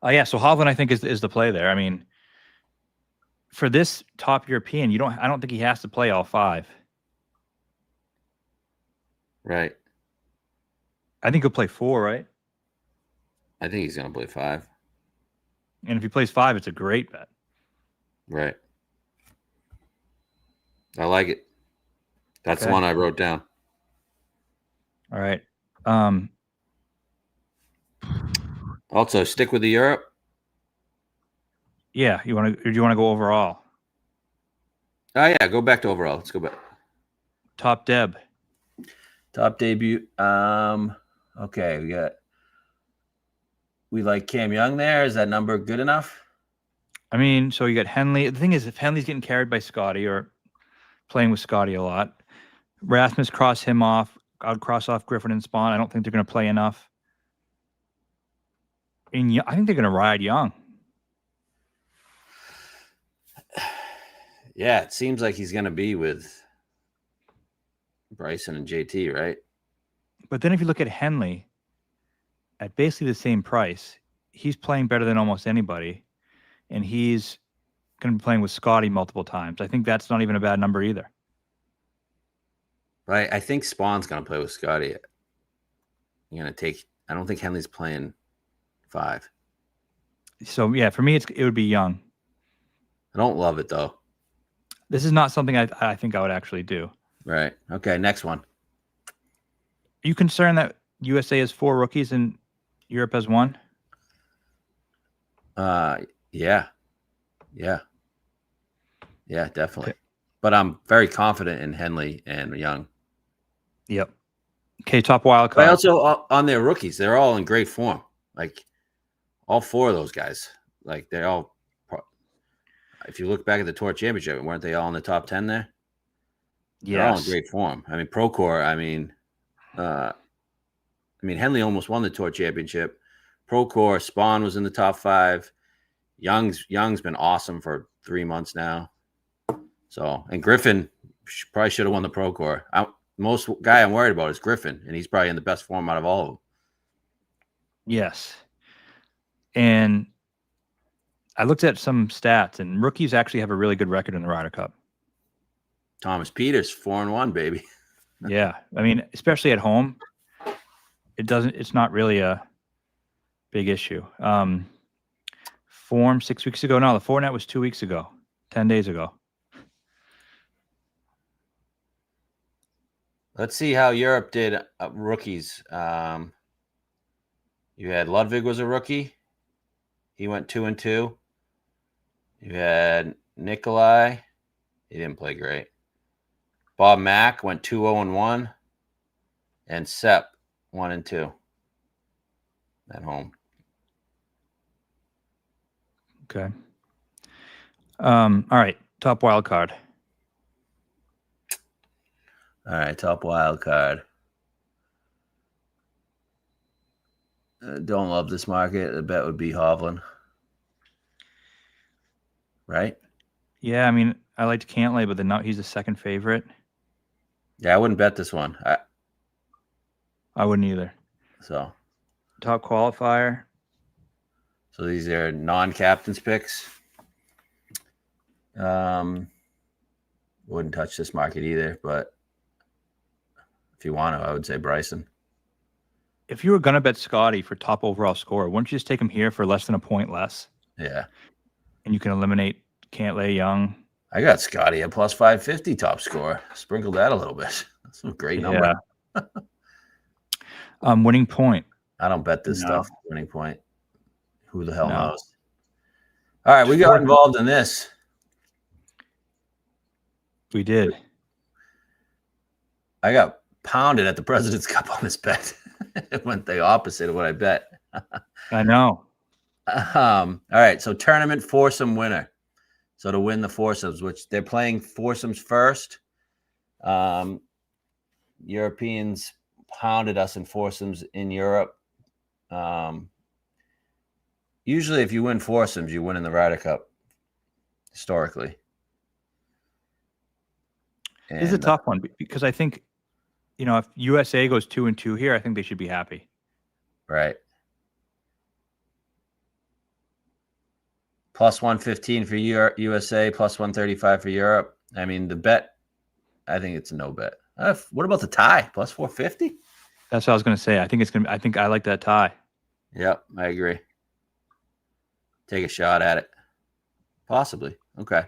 Speaker 2: Yeah. So Hovland, I think, is the play there. I mean, for this top European, I don't think he has to play all 5.
Speaker 1: Right.
Speaker 2: I think he'll play 4, right?
Speaker 1: I think he's going to play 5.
Speaker 2: And if he plays 5, it's a great bet.
Speaker 1: Right. I like it. That's the one I wrote down.
Speaker 2: All right.
Speaker 1: Also, stick with the Europe.
Speaker 2: Yeah, do you want to go overall?
Speaker 1: Oh yeah, go back to overall. Let's go back.
Speaker 2: top deb.
Speaker 1: Top debut. Okay, we like Cam Young there. Is that number good enough?
Speaker 2: I mean, so you got Henley. The thing is, if Henley's getting carried by Scotty or playing with Scotty a lot, Rasmus cross him off. I'd cross off Griffin and Spawn. I don't think they're going to play enough. And I think they're going to ride Young.
Speaker 1: Yeah, it seems like he's going to be with Bryson and JT, right?
Speaker 2: But then if you look at Henley, at basically the same price, he's playing better than almost anybody, and he's going to be playing with Scotty multiple times. I think that's not even a bad number either.
Speaker 1: Right. I think Spawn's going to play with Scotty. I don't think Henley's playing 5.
Speaker 2: So, yeah, for me, it would be Young.
Speaker 1: I don't love it, though.
Speaker 2: This is not something I think I would actually do.
Speaker 1: Right. Okay, next one.
Speaker 2: Are you concerned that USA has 4 rookies and Europe has 1?
Speaker 1: Yeah. Yeah, definitely.
Speaker 2: Okay.
Speaker 1: But I'm very confident in Henley and Young.
Speaker 2: Yep. Okay, top wild card.
Speaker 1: But also on their rookies, they're all in great form. Like all 4 of those guys, like they're all. If you look back at the Tour Championship, weren't they all in the top 10 there?
Speaker 2: Yeah,
Speaker 1: they're all in great form. I mean, Procore. Henley almost won the Tour Championship. Procore, Spawn was in the top 5. Young's been awesome for 3 months now. So, and Griffin probably should have won the Procore. Most guy I'm worried about is Griffin, and he's probably in the best form out of all of them.
Speaker 2: Yes. And I looked at some stats, and rookies actually have a really good record in the Ryder Cup.
Speaker 1: Thomas Peters, 4-1, baby.
Speaker 2: Yeah. I mean, especially at home, it's not really a big issue. Form 6 weeks ago. No, the Fortinet was 2 weeks ago, 10 days ago.
Speaker 1: Let's see how Europe did rookies. You had Ludwig was a rookie. He went 2-2. You had Nikolai. He didn't play great. Bob Mack went 2-0-1. And Sepp 1-2 at home.
Speaker 2: Okay. All right. Top wild card.
Speaker 1: All right. Top wild card. Don't love this market. The bet would be Hovland. Right?
Speaker 2: Yeah. I mean, I liked Cantlay, but he's the second favorite.
Speaker 1: Yeah, I wouldn't bet this one.
Speaker 2: I wouldn't either.
Speaker 1: So.
Speaker 2: Top qualifier.
Speaker 1: So these are non-captain's picks. Wouldn't touch this market either, but if you want to, I would say Bryson.
Speaker 2: If you were going to bet Scotty for top overall score, wouldn't you just take him here for less than a point less?
Speaker 1: Yeah.
Speaker 2: And you can eliminate Cantlay, Young.
Speaker 1: I got Scotty at plus 550 top score. Sprinkle that a little bit. That's a great number.
Speaker 2: Yeah. Winning point.
Speaker 1: I don't bet this stuff. Winning point. Who the hell knows? All right, we got involved in this.
Speaker 2: We did.
Speaker 1: I got pounded at the President's Cup on this bet. It went the opposite of what I bet.
Speaker 2: I know.
Speaker 1: All right, so tournament foursome winner. So to win the foursomes, which they're playing foursomes first. Europeans pounded us in foursomes in Europe. Usually, if you win foursomes, you win in the Ryder Cup. Historically,
Speaker 2: This is a tough one because I think, if USA goes 2-2 here, I think they should be happy.
Speaker 1: Right. Plus 115 for USA, plus 135 for Europe. I mean, the bet, I think it's a no bet. What about the tie? Plus 450?
Speaker 2: That's what I was going to say. I think I like that tie.
Speaker 1: Yep, I agree. Take a shot at it. Possibly. Okay.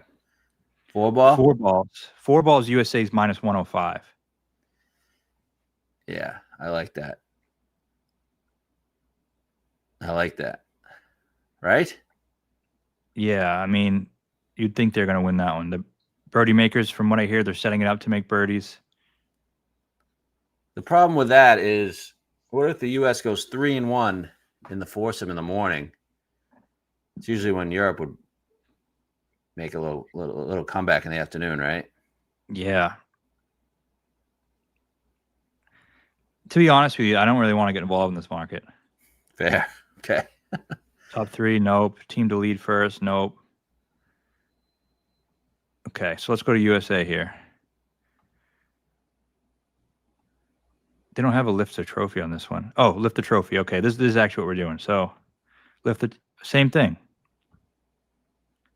Speaker 1: 4-ball?
Speaker 2: 4 balls. 4 balls USA's minus 105.
Speaker 1: Yeah, I like that. Right?
Speaker 2: Yeah, I mean, you'd think they're going to win that one. The birdie makers, from what I hear, they're setting it up to make birdies.
Speaker 1: The problem with that is, what if the U.S. goes 3-1 in the foursome in the morning? It's usually when Europe would make a little comeback in the afternoon, right?
Speaker 2: Yeah. To be honest with you, I don't really want to get involved in this market.
Speaker 1: Fair. Okay.
Speaker 2: Top 3, nope. Team to lead first, nope. Okay, so let's go to USA here. They don't have a lift the trophy on this one. Oh, lift the trophy. Okay, this is actually what we're doing. So lift the same thing.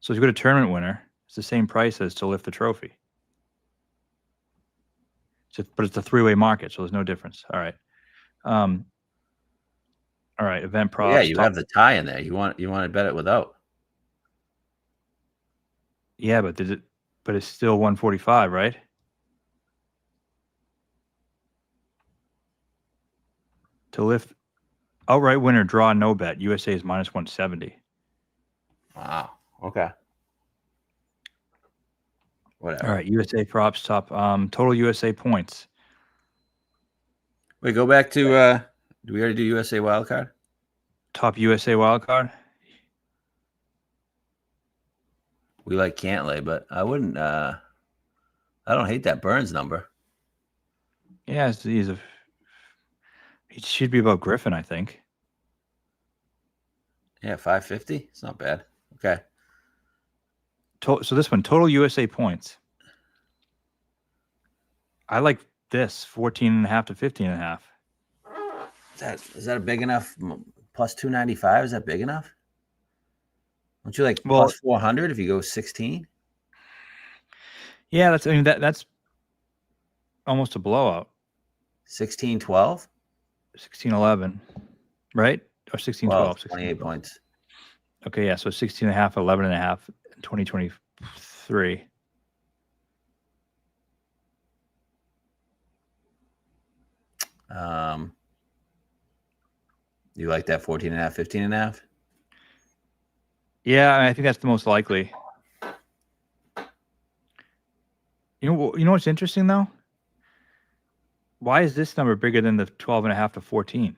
Speaker 2: So if you go to tournament winner, it's the same price as to lift the trophy. But it's a three-way market, so there's no difference. All right. All right, event props.
Speaker 1: Yeah, you have the tie in there. You want to bet it without.
Speaker 2: Yeah, but it's still 145, right? To lift outright winner, draw, no bet. USA is minus 170.
Speaker 1: Wow. Okay. Whatever.
Speaker 2: All right, USA props top. Total USA points.
Speaker 1: Wait, go back to do we already do USA wildcard?
Speaker 2: Top USA wildcard.
Speaker 1: We like Cantlay, but I wouldn't I don't hate that Burns number.
Speaker 2: Yeah, he should be above Griffin, I think.
Speaker 1: Yeah, 550. It's not bad. Okay.
Speaker 2: So this one, total USA points. I like this 14.5 to 15.5.
Speaker 1: Is that a big enough plus 295? Is that big enough? Don't you like plus 400 if you go 16?
Speaker 2: Yeah, that's almost a blowout.
Speaker 1: 16-12?
Speaker 2: 16-11, right? Or 16-12.
Speaker 1: 28 points.
Speaker 2: Okay, yeah, so 16.5, 11.5 in 2023.
Speaker 1: You like that 14.5, 15.5?
Speaker 2: Yeah, I think that's the most likely. You know what's interesting though? Why is this number bigger than the 12.5 to 14?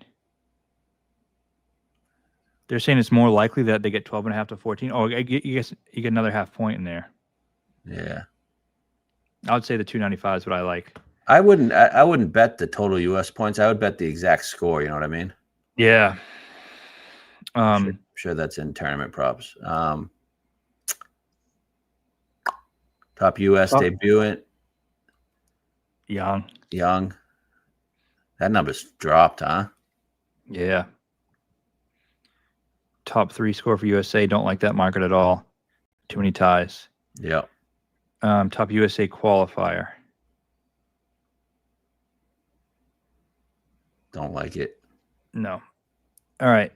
Speaker 2: They're saying it's more likely that they get 12.5 to 14. Oh, I guess you get another half point in there.
Speaker 1: Yeah.
Speaker 2: I would say the 295 is what I like.
Speaker 1: I wouldn't bet the total US points. I would bet the exact score, you know what I mean?
Speaker 2: Yeah.
Speaker 1: I'm sure that's in tournament props. Top US debutant. Young. That number's dropped, huh?
Speaker 2: Yeah. Top 3 score for USA. Don't like that market at all. Too many ties.
Speaker 1: Yeah.
Speaker 2: Top USA qualifier.
Speaker 1: Don't like it.
Speaker 2: No. All right.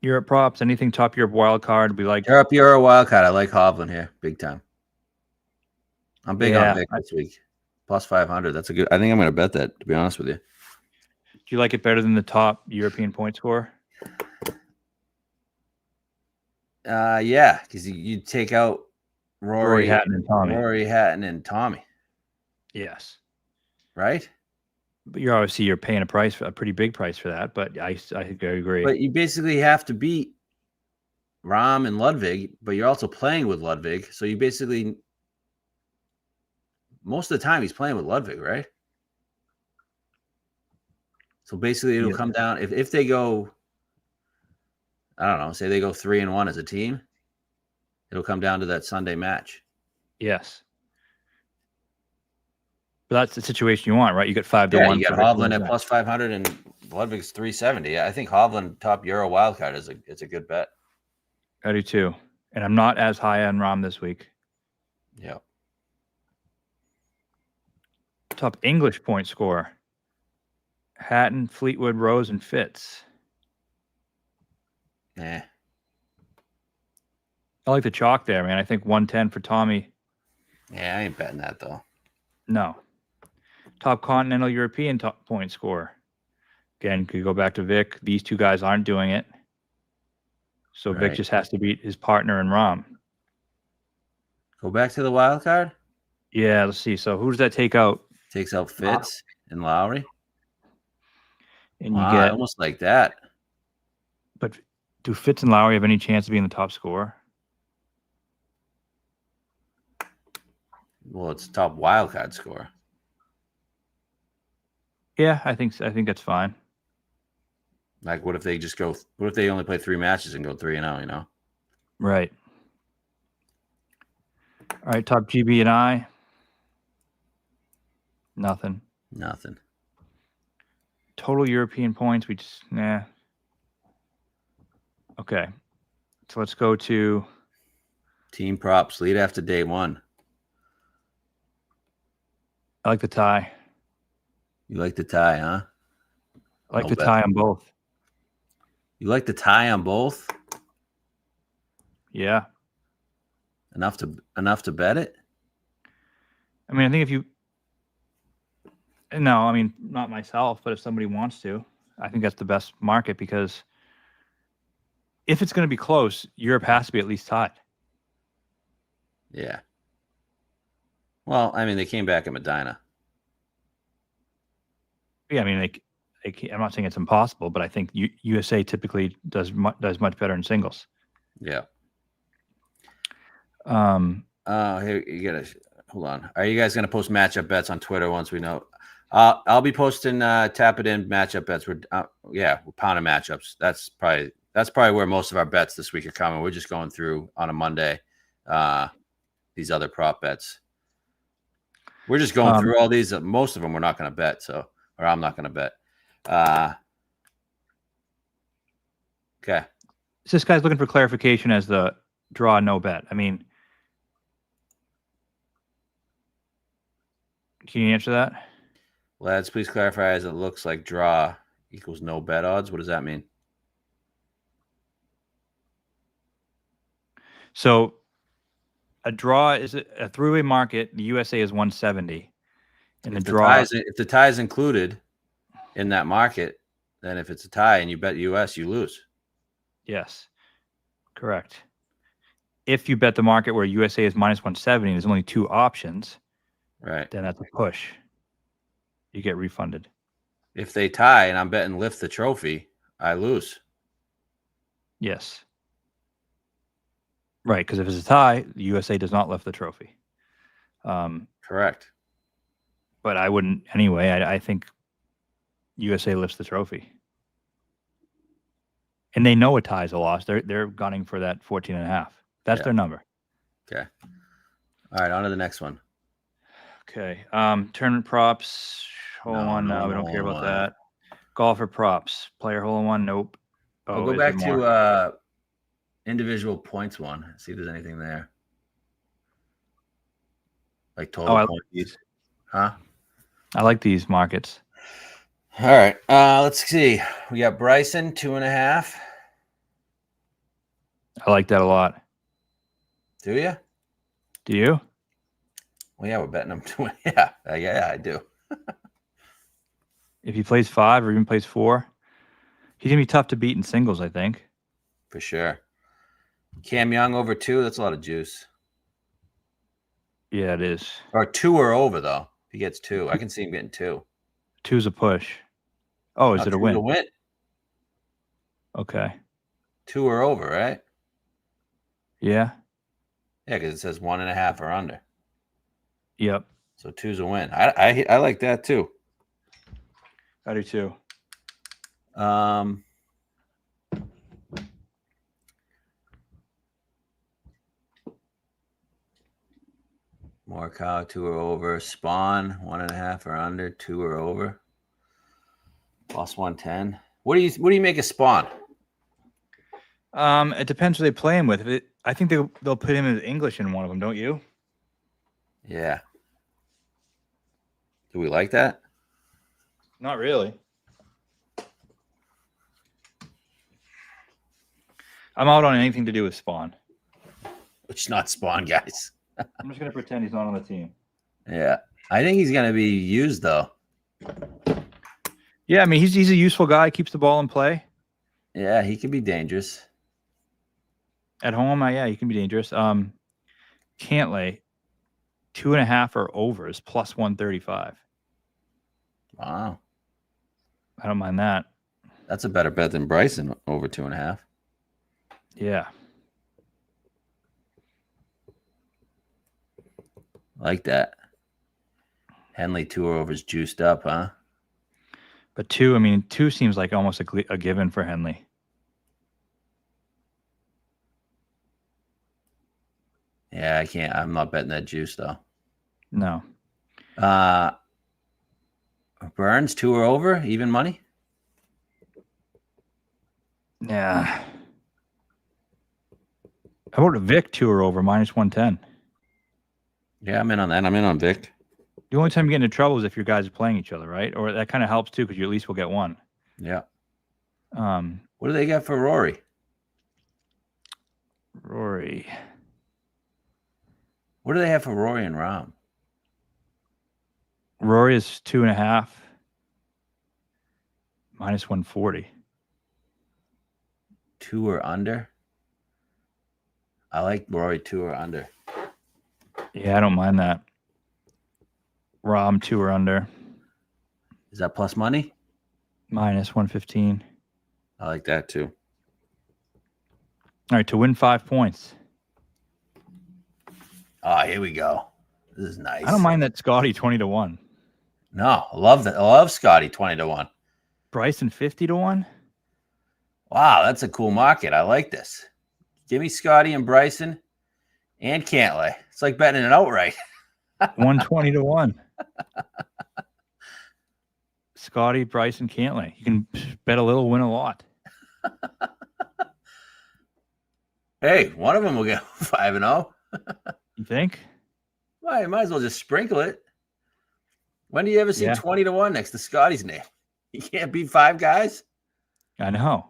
Speaker 2: Europe props. Anything top Europe wild card? We like
Speaker 1: Europe Euro wild card. I like Hovland here, big time. I'm big on Vic this week. Plus 500. That's a good. I think I'm going to bet that. To be honest with you.
Speaker 2: Do you like it better than the top European point score?
Speaker 1: Yeah, because you take out Rory
Speaker 2: Hatton and Tommy.
Speaker 1: Rory Hatton and Tommy.
Speaker 2: Yes.
Speaker 1: Right.
Speaker 2: But you're paying a pretty big price for that. But I agree.
Speaker 1: But you basically have to beat Rahm and Ludwig, but you're also playing with Ludwig. So you basically, most of the time he's playing with Ludwig, right? So basically it'll come down, if they go, I don't know, say they go 3-1 as a team, it'll come down to that Sunday match.
Speaker 2: Yes. But that's the situation you want, right? You get 5 to 1.
Speaker 1: You got Hovland at plus 500 and Ludwig's 370. I think Hovland top Euro wildcard is a good bet.
Speaker 2: I do too. And I'm not as high on Rahm this week.
Speaker 1: Yeah.
Speaker 2: Top English point score. Hatton, Fleetwood, Rose, and Fitz.
Speaker 1: I
Speaker 2: like the chalk there, man. I think 110 for Tommy.
Speaker 1: Yeah, I ain't betting that though.
Speaker 2: No. Top continental European top point score. Again, could go back to Vic. These two guys aren't doing it. So Vic just has to beat his partner in Rahm.
Speaker 1: Go back to the wild card?
Speaker 2: Yeah, let's see. So who does that take out?
Speaker 1: Takes out Fitz and Lowry.
Speaker 2: And
Speaker 1: Wow,
Speaker 2: you
Speaker 1: I
Speaker 2: get.
Speaker 1: almost like that.
Speaker 2: But do Fitz and Lowry have any chance of being the top scorer?
Speaker 1: Well, it's top wild card score.
Speaker 2: Yeah, I think that's fine.
Speaker 1: Like, what if they just go? What if they only play 3 matches and go 3-0? You know?
Speaker 2: Right. All right, top GB and I. Nothing.
Speaker 1: Nothing.
Speaker 2: Total European points. We just Okay. So let's go to
Speaker 1: Team props. Lead after day 1.
Speaker 2: I like the tie.
Speaker 1: You like the tie, huh?
Speaker 2: I like the tie on both.
Speaker 1: You like the tie on both?
Speaker 2: Yeah.
Speaker 1: Enough to bet it?
Speaker 2: I mean, I think if you no, I mean, not myself, but if somebody wants to, I think that's the best market because if it's going to be close, Europe has to be at least tied.
Speaker 1: Yeah. Well, I mean, they came back at Medina.
Speaker 2: Yeah, I mean, I'm not saying it's impossible, but I think USA typically does much better in singles.
Speaker 1: Yeah.
Speaker 2: Here
Speaker 1: you gotta hold on. Are you guys gonna post matchup bets on Twitter once we know? I'll be posting tap it in matchup bets. We're pounding matchups. That's probably where most of our bets this week are coming. We're just going through on a Monday these other prop bets. We're just going through all these. Most of them we're not going to bet. Or I'm not going to bet. Okay.
Speaker 2: So this guy's looking for clarification as the draw no bet. I mean, can you answer that?
Speaker 1: Lads, please clarify as it looks like draw equals no bet odds. What does that mean?
Speaker 2: So a draw is a three-way market. The USA is 170. And
Speaker 1: if the tie is included in that market, then if it's a tie and you bet US, you lose.
Speaker 2: Yes, correct. If you bet the market where USA is minus 170, there's only 2 options.
Speaker 1: Right.
Speaker 2: Then that's a push. You get refunded.
Speaker 1: If they tie and I'm betting lift the trophy, I lose.
Speaker 2: Yes. Right, because if it's a tie, the USA does not lift the trophy.
Speaker 1: Correct.
Speaker 2: But I wouldn't anyway. I think USA lifts the trophy. And they know a tie is a loss. They're gunning for that 14.5. That's their number.
Speaker 1: Okay. All right, on to the next one.
Speaker 2: Okay. Tournament props. Hole in one. No, we don't care about that. Golfer props. Player hole in one. Nope.
Speaker 1: I'll go back to individual points one. See if there's anything there. Like total points.
Speaker 2: Like these.
Speaker 1: Huh?
Speaker 2: I like these markets.
Speaker 1: All right. Let's see. We got Bryson 2.5.
Speaker 2: I like that a lot.
Speaker 1: Do you?
Speaker 2: Do you?
Speaker 1: Well, yeah, we're betting him 2. Yeah, I do.
Speaker 2: If he plays 5 or even plays 4, he's gonna be tough to beat in singles, I think.
Speaker 1: For sure. Cam Young over 2. That's a lot of juice.
Speaker 2: Yeah, it is.
Speaker 1: Or 2 or over though. If he gets 2, I can see him getting 2.
Speaker 2: 2's a push. Oh, is it a win?
Speaker 1: A win.
Speaker 2: Okay.
Speaker 1: 2 or over, right?
Speaker 2: Yeah.
Speaker 1: Yeah, because it says 1.5 or under.
Speaker 2: Yep.
Speaker 1: So 2's a win. I like that too.
Speaker 2: I do too.
Speaker 1: Morikawa 2 or over. Spawn 1.5 or under. 2 or over. Plus 110. What do you make a Spawn?
Speaker 2: It depends who they play him with. I think they'll put him as English in one of them, don't you?
Speaker 1: Yeah. Do we like that?
Speaker 2: Not really. I'm out on anything to do with Spawn.
Speaker 1: Which not Spawn, guys.
Speaker 2: I'm just gonna pretend he's not on the team.
Speaker 1: Yeah. I think he's gonna be used though.
Speaker 2: Yeah, I mean he's a useful guy, keeps the ball in play.
Speaker 1: Yeah, he can be dangerous.
Speaker 2: At home, yeah, he can be dangerous. Cantlay, 2.5 or overs plus 135.
Speaker 1: Wow.
Speaker 2: I don't mind that.
Speaker 1: That's a better bet than Bryson over 2.5.
Speaker 2: Yeah.
Speaker 1: Like that. Henley tour overs juiced up, huh?
Speaker 2: But 2 seems like almost a given for Henley.
Speaker 1: Yeah, I can't. I'm not betting that juice though.
Speaker 2: No.
Speaker 1: Burns tour over, even money.
Speaker 2: Yeah. How about a Vic tour over -110?
Speaker 1: Yeah, I'm in on that. I'm in on Vic.
Speaker 2: The only time you get into trouble is if your guys are playing each other, right? Or that kind of helps too, because you at least will get one.
Speaker 1: Yeah. What do they got for Rory?
Speaker 2: Rory.
Speaker 1: What do they have for Rory and Rahm?
Speaker 2: Rory is 2.5. -140.
Speaker 1: 2 or under? I like Rory 2 or under.
Speaker 2: Yeah, I don't mind that. Rahm 2 or under.
Speaker 1: Is that plus money?
Speaker 2: -115.
Speaker 1: I like that too.
Speaker 2: All right, to win 5 points.
Speaker 1: Oh, here we go. This is nice.
Speaker 2: I don't mind that Scotty 20-1.
Speaker 1: No, I love that. I love Scotty 20-1.
Speaker 2: Bryson 50-1.
Speaker 1: Wow, that's a cool market. I like this. Give me Scotty and Bryson and Cantlay. It's like betting it outright.
Speaker 2: 120-1. Scotty, Bryson, Cantlay. You can bet a little, win a lot.
Speaker 1: Hey, one of them will get 5-0.
Speaker 2: You think?
Speaker 1: Well, you might as well just sprinkle it. When do you ever see 20-1 next to Scotty's name? You can't beat 5 guys?
Speaker 2: I know.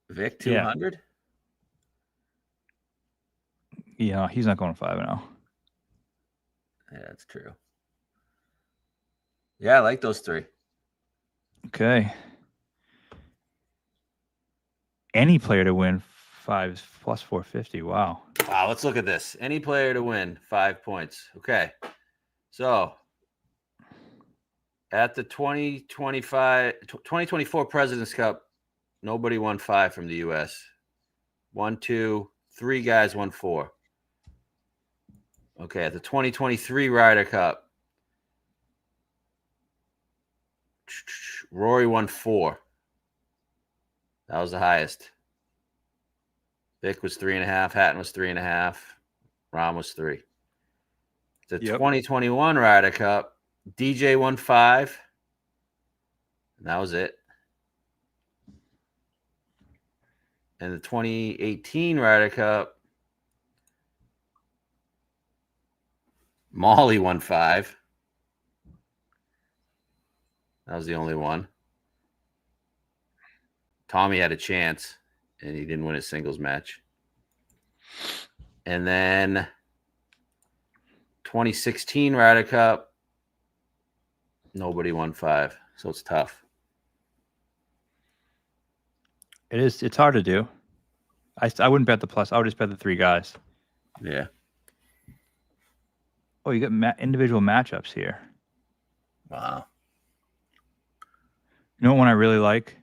Speaker 1: Vic 200?
Speaker 2: Yeah, he's not going 5-0.
Speaker 1: Yeah, that's true. Yeah, I like those 3.
Speaker 2: Okay. Any player to win 5 is plus 450. Wow.
Speaker 1: Wow, let's look at this. Any player to win 5 points. Okay. So at the 2024 President's Cup, nobody won 5 from the U.S. 1, 2, 3 guys won 4. Okay, at the 2023 Ryder Cup, Rory won 4. That was the highest. Vic was 3.5. Hatton was 3.5. Rahm was 3. The 2021 Ryder Cup, DJ won 5. And that was it. And the 2018 Ryder Cup, Molly won 5. That was the only one. Tommy had a chance, and he didn't win a singles match. And then 2016 Ryder Cup, nobody won 5. So it's tough.
Speaker 2: It is. It's hard to do. I wouldn't bet the plus. I would just bet the 3 guys.
Speaker 1: Yeah.
Speaker 2: Oh, you got individual matchups here.
Speaker 1: Wow.
Speaker 2: You know what one I really like?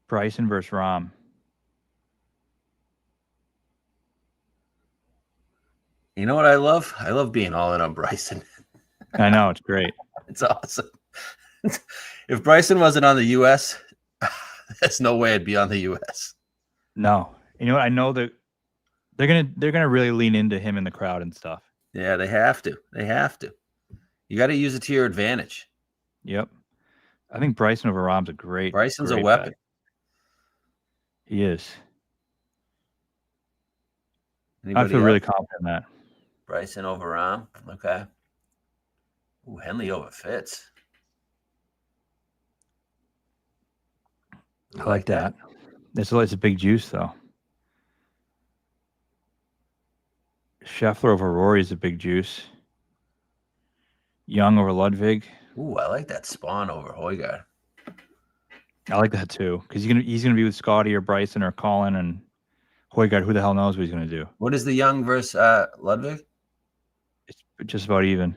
Speaker 2: Bryson versus Rahm.
Speaker 1: You know what I love? I love being all in on Bryson.
Speaker 2: I know. It's great.
Speaker 1: It's awesome. If Bryson wasn't on the U.S., there's no way I'd be on the U.S.
Speaker 2: No. You know what? I know that they're gonna really lean into him in the crowd and stuff.
Speaker 1: Yeah, they have to. They have to. You got to use it to your advantage.
Speaker 2: Yep. I think Bryson over Rahm's a great.
Speaker 1: Bryson's
Speaker 2: great
Speaker 1: a weapon.
Speaker 2: bet. He is.
Speaker 1: Anybody
Speaker 2: I feel
Speaker 1: else?
Speaker 2: really confident in that.
Speaker 1: Bryson over Rahm. Okay. Ooh, Henley over Fitz.
Speaker 2: I like that. It's a big juice, though. Scheffler over Rory is a big juice. Young over Ludwig.
Speaker 1: Ooh, I like that Spawn over Højgaard.
Speaker 2: I like that too, because he's gonna be with Scotty or Bryson or Colin and Højgaard. Who the hell knows what he's gonna do?
Speaker 1: What is the Young versus Ludwig?
Speaker 2: just about even.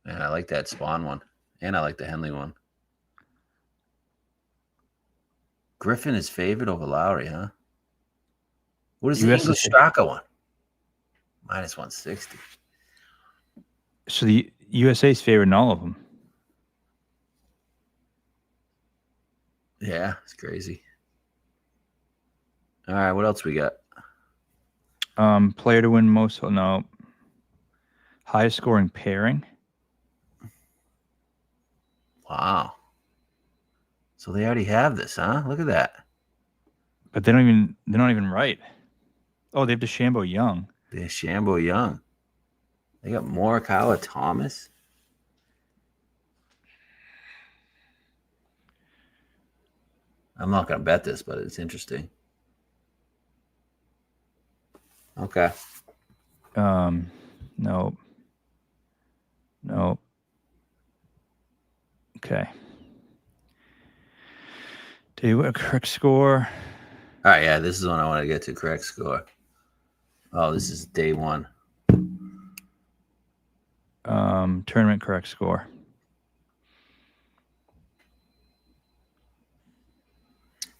Speaker 1: Man, I like that Spawn one. And I like the Henley one. Griffin is favored over Lowry, huh? What is the
Speaker 2: US
Speaker 1: English
Speaker 2: is-
Speaker 1: Straka one? Minus 160.
Speaker 2: So the USA's favored in all of them.
Speaker 1: Yeah, it's crazy. All right, what else we got?
Speaker 2: Player to win most. No. Highest scoring pairing.
Speaker 1: Wow. So they already have this, huh? Look at that.
Speaker 2: But they're not even right. Oh, they have DeChambeau Young.
Speaker 1: DeChambeau Young. They got Morikawa Thomas. I'm not going to bet this, but it's interesting. Okay.
Speaker 2: No. Okay. Do you a correct score?
Speaker 1: All right, yeah, this is one I want to get to. Correct score. Oh, this is day one.
Speaker 2: Tournament correct score.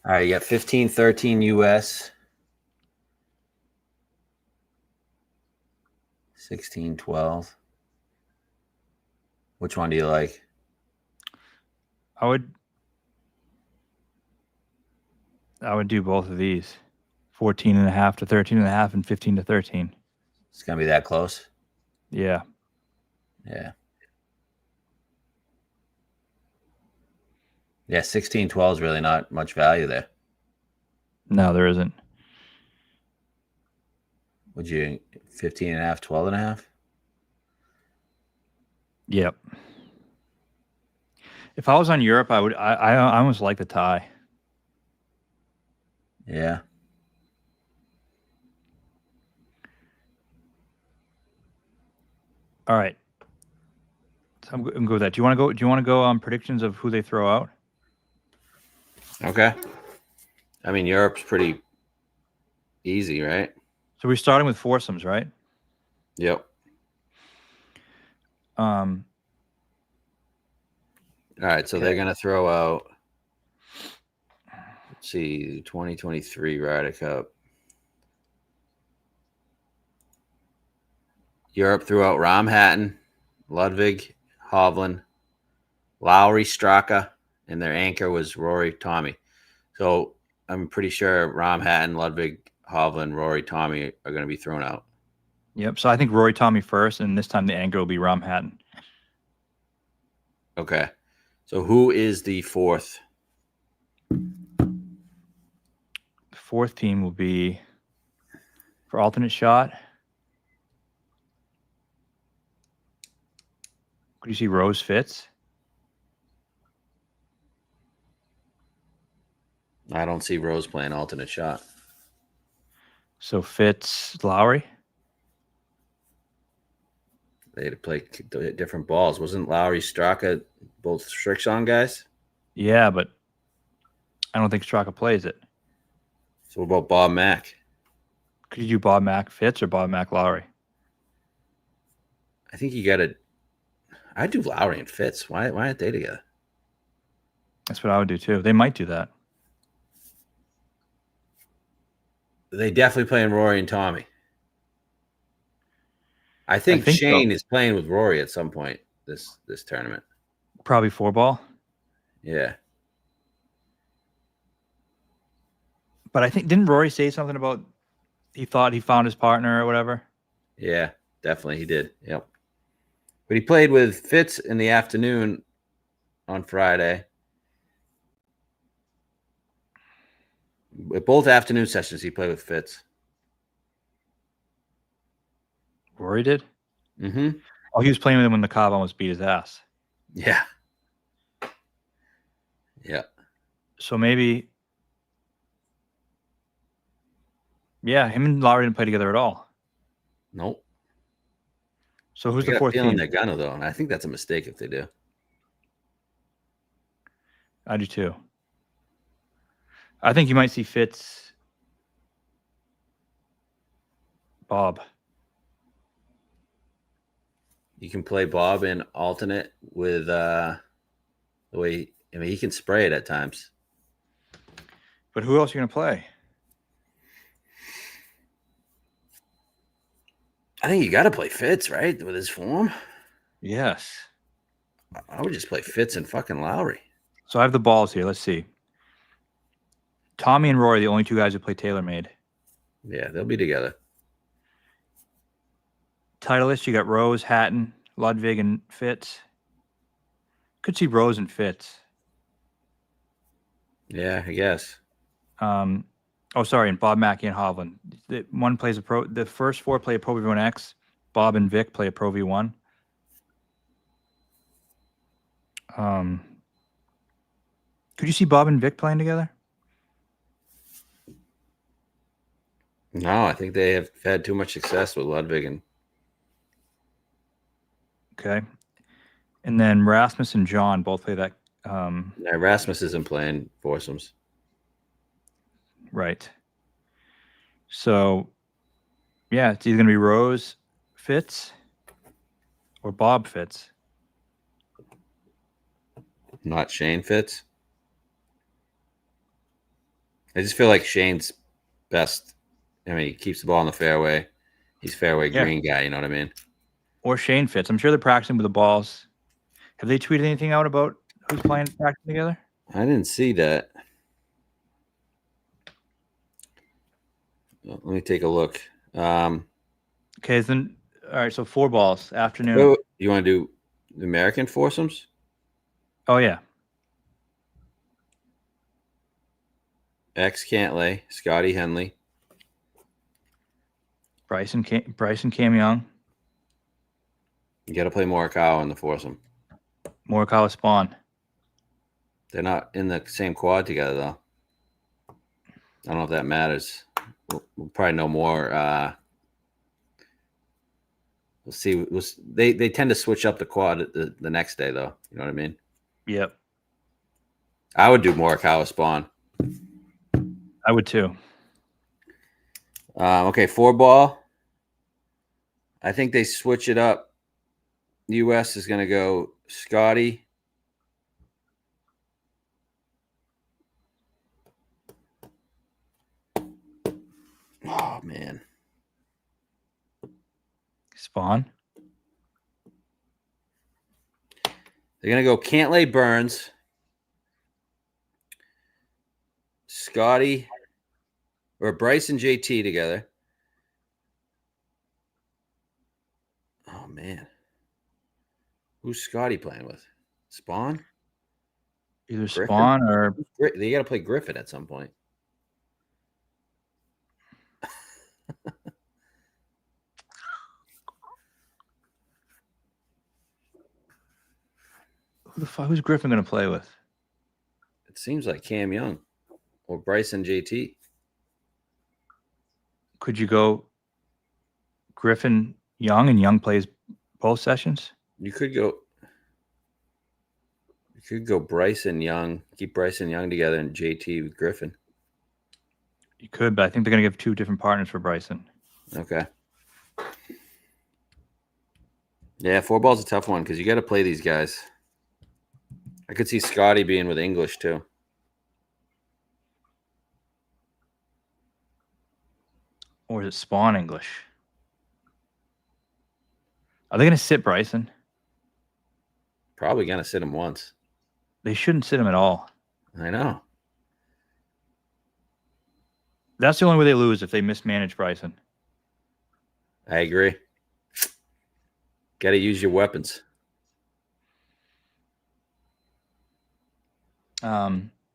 Speaker 1: All right, you got 15-13 US. 16-12. Which one do you like?
Speaker 2: I would do both of these. 14.5 to 13.5 and 15 to 13.
Speaker 1: It's going to be that close?
Speaker 2: Yeah.
Speaker 1: Yeah. Yeah, 16-12 is really not much value there.
Speaker 2: No, there isn't.
Speaker 1: Would you 15.5, 12.5?
Speaker 2: Yep. If I was on Europe, I would. I almost like the tie.
Speaker 1: Yeah.
Speaker 2: All right. So I'm going to go with that. Do you want to go on predictions of who they throw out?
Speaker 1: Okay. I mean, Europe's pretty easy, right?
Speaker 2: So we're starting with foursomes, right?
Speaker 1: Yep. All right, so
Speaker 2: Okay.
Speaker 1: they're going to throw out, let's see, 2023 Ryder Cup. Europe threw out Rom Hatton, Ludwig, Hovland, Lowry, Straka, and their anchor was Rory Tommy. So I'm pretty sure Rom Hatton, Ludwig, Hovland, Rory Tommy are going to be thrown out.
Speaker 2: Yep. So I think Rory Tommy first, and this time the anchor will be Rom Hatton.
Speaker 1: Okay. So who is the fourth?
Speaker 2: The fourth team will be for alternate shot. Could you see Rose Fitz?
Speaker 1: I don't see Rose playing alternate shot.
Speaker 2: So Fitz, Lowry.
Speaker 1: They had to play different balls. Wasn't Lowry, Straka both Strixon guys?
Speaker 2: Yeah, but I don't think Straka plays it.
Speaker 1: So what about Bob Mack?
Speaker 2: Could you do Bob Mack Fitz or Bob Mack Lowry?
Speaker 1: I think you got to. I'd do Lowry and Fitz. Why aren't they together?
Speaker 2: That's what I would do too. They might do that.
Speaker 1: They definitely playing Rory and Tommy. I think Shane is playing with Rory at some point this tournament.
Speaker 2: Probably 4-ball.
Speaker 1: Yeah.
Speaker 2: But I think, didn't Rory say something about he thought he found his partner or whatever?
Speaker 1: Yeah, definitely he did. Yep. But he played with Fitz in the afternoon on Friday. With both afternoon sessions, he played with Fitz.
Speaker 2: Rory did?
Speaker 1: Mm-hmm.
Speaker 2: Oh, he was playing with him when the Cobb almost beat his ass.
Speaker 1: Yeah. Yeah.
Speaker 2: So maybe, yeah, him and Lowry didn't play together at all.
Speaker 1: Nope.
Speaker 2: So who's the fourth team?
Speaker 1: They're gonna though, and I think that's a mistake if they do.
Speaker 2: I do too. I think you might see Fitz, Bob.
Speaker 1: You can play Bob in alternate with the way. I mean, he can spray it at times.
Speaker 2: But who else are you going to play?
Speaker 1: I think you got to play Fitz, right, with his form.
Speaker 2: Yes.
Speaker 1: I would just play Fitz and fucking Lowry.
Speaker 2: So I have the balls here. Let's see. Tommy and Roy are the only two guys who play TaylorMade.
Speaker 1: Yeah, they'll be together.
Speaker 2: Titleist, you got Rose, Hatton, Ludwig, and Fitz. Could see Rose and Fitz.
Speaker 1: Yeah, I guess.
Speaker 2: Sorry, and Bob Mackey and Hovland. One plays a pro. The first four play a Pro V1X. Bob and Vic play a Pro V1. Could you see Bob and Vic playing together?
Speaker 1: No, I think they have had too much success with Ludwig and.
Speaker 2: Okay. And then Rasmus and John both play that.
Speaker 1: Yeah, Rasmus isn't playing foursomes.
Speaker 2: Right. So, yeah, it's either going to be Rose Fitz or Bob Fitz.
Speaker 1: Not Shane Fitz. I just feel like Shane's best. I mean, he keeps the ball in the fairway. He's fairway green guy. You know what I mean?
Speaker 2: Or Shane Fitz. I'm sure they're practicing with the balls. Have they tweeted anything out about who's practicing together?
Speaker 1: I didn't see that. Let me take a look.
Speaker 2: Okay, then all right. So 4 balls afternoon.
Speaker 1: You want to do the American foursomes?
Speaker 2: Oh yeah.
Speaker 1: X Cantlay, Scotty Henley,
Speaker 2: Bryson Cam Young.
Speaker 1: You got to play Morikawa in the foursome.
Speaker 2: Morikawa Spawn.
Speaker 1: They're not in the same quad together, though. I don't know if that matters. We'll probably know more. We'll see. They tend to switch up the quad the next day, though. You know what I mean?
Speaker 2: Yep.
Speaker 1: I would do Morikawa Spawn.
Speaker 2: I would too.
Speaker 1: Okay, 4-ball. I think they switch it up. U.S. is going to go Scotty. Oh, man.
Speaker 2: Spawn.
Speaker 1: They're going to go Cantlay Burns, Scotty, or Bryce and JT together. Oh, man. Who's Scotty playing with? Spawn?
Speaker 2: Either
Speaker 1: Griffin?
Speaker 2: Spawn or
Speaker 1: They got to play Griffin at some point.
Speaker 2: who's Griffin going to play with?
Speaker 1: It seems like Cam Young or Bryce and JT.
Speaker 2: Could you go Griffin Young and Young plays both sessions?
Speaker 1: You could go Bryce and Young, keep Bryce and Young together, and JT with Griffin.
Speaker 2: You could, but I think they're going to give 2 different partners for Bryson.
Speaker 1: Okay. Yeah, 4-ball's a tough one because you got to play these guys. I could see Scotty being with English too.
Speaker 2: Or is it Spawn English? Are they going to sit Bryson?
Speaker 1: Probably going to sit him once.
Speaker 2: They shouldn't sit him at all.
Speaker 1: I know.
Speaker 2: That's the only way they lose, if they mismanage Bryson.
Speaker 1: I agree. Got to use your weapons.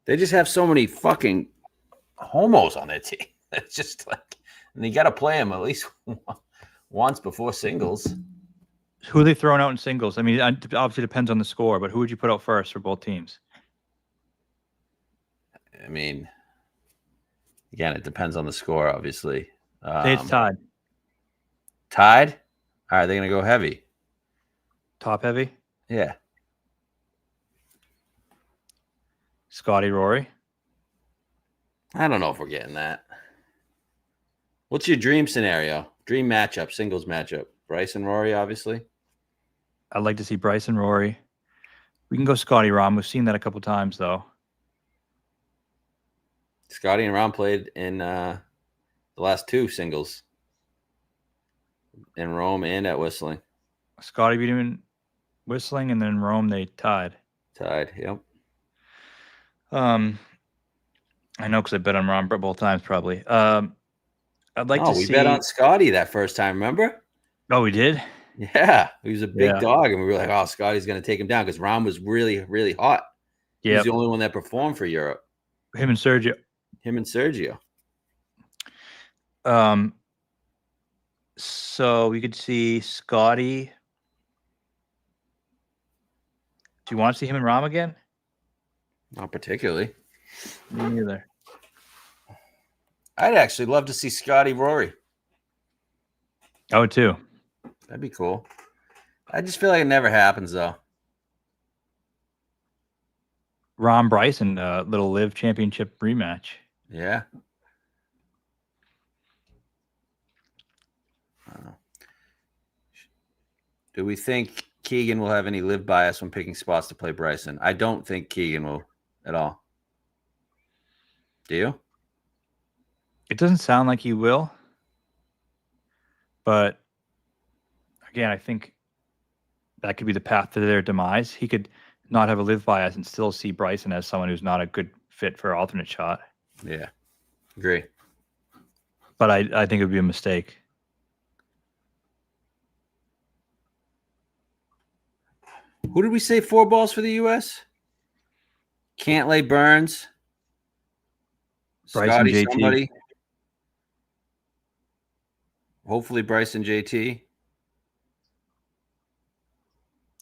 Speaker 1: They just have so many fucking homos on their team. It's just like, and you got to play them at least once before singles.
Speaker 2: Who are they throwing out in singles? I mean, it obviously depends on the score, but who would you put out first for both teams?
Speaker 1: I mean, again, it depends on the score, obviously.
Speaker 2: Say it's tied.
Speaker 1: Tied? All right, they're going to go heavy.
Speaker 2: Top heavy?
Speaker 1: Yeah.
Speaker 2: Scotty, Rory.
Speaker 1: I don't know if we're getting that. What's your dream scenario? Dream matchup, singles matchup? Bryce and Rory, obviously.
Speaker 2: I'd like to see Bryce and Rory. We can go Scotty, Rahm. We've seen that a couple times, though.
Speaker 1: Scotty and Rahm played in the last 2 singles in Rome and at Whistling.
Speaker 2: Scotty beat him in Whistling, and then Rome they tied.
Speaker 1: Tied, yep.
Speaker 2: I know because I bet on Rahm both times, probably. I'd like to
Speaker 1: we
Speaker 2: see.
Speaker 1: bet on Scotty that first time, remember?
Speaker 2: Oh, we did?
Speaker 1: Yeah, he was a big dog, and we were like, "Oh, Scotty's going to take him down," because Rahm was really, really hot. He was the only one that performed for Europe.
Speaker 2: Him and Sergio. So we could see Scotty. Do you want to see him and Rahm again?
Speaker 1: Not particularly.
Speaker 2: Me neither.
Speaker 1: I'd actually love to see Scotty Rory.
Speaker 2: I would too.
Speaker 1: That'd be cool. I just feel like it never happens, though.
Speaker 2: Rahm Bryson, little Live Championship rematch.
Speaker 1: Yeah. Do we think Keegan will have any live bias when picking spots to play Bryson? I don't think Keegan will at all. Do you?
Speaker 2: It doesn't sound like he will. But again, I think that could be the path to their demise. He could not have a live bias and still see Bryson as someone who's not a good fit for alternate shot.
Speaker 1: Yeah. Agree.
Speaker 2: But I think it would be a mistake.
Speaker 1: Who did we say 4 balls for the U.S.? Cantlay, Burns,
Speaker 2: Bryson,
Speaker 1: Scotty,
Speaker 2: JT.
Speaker 1: somebody. Hopefully Bryson, JT.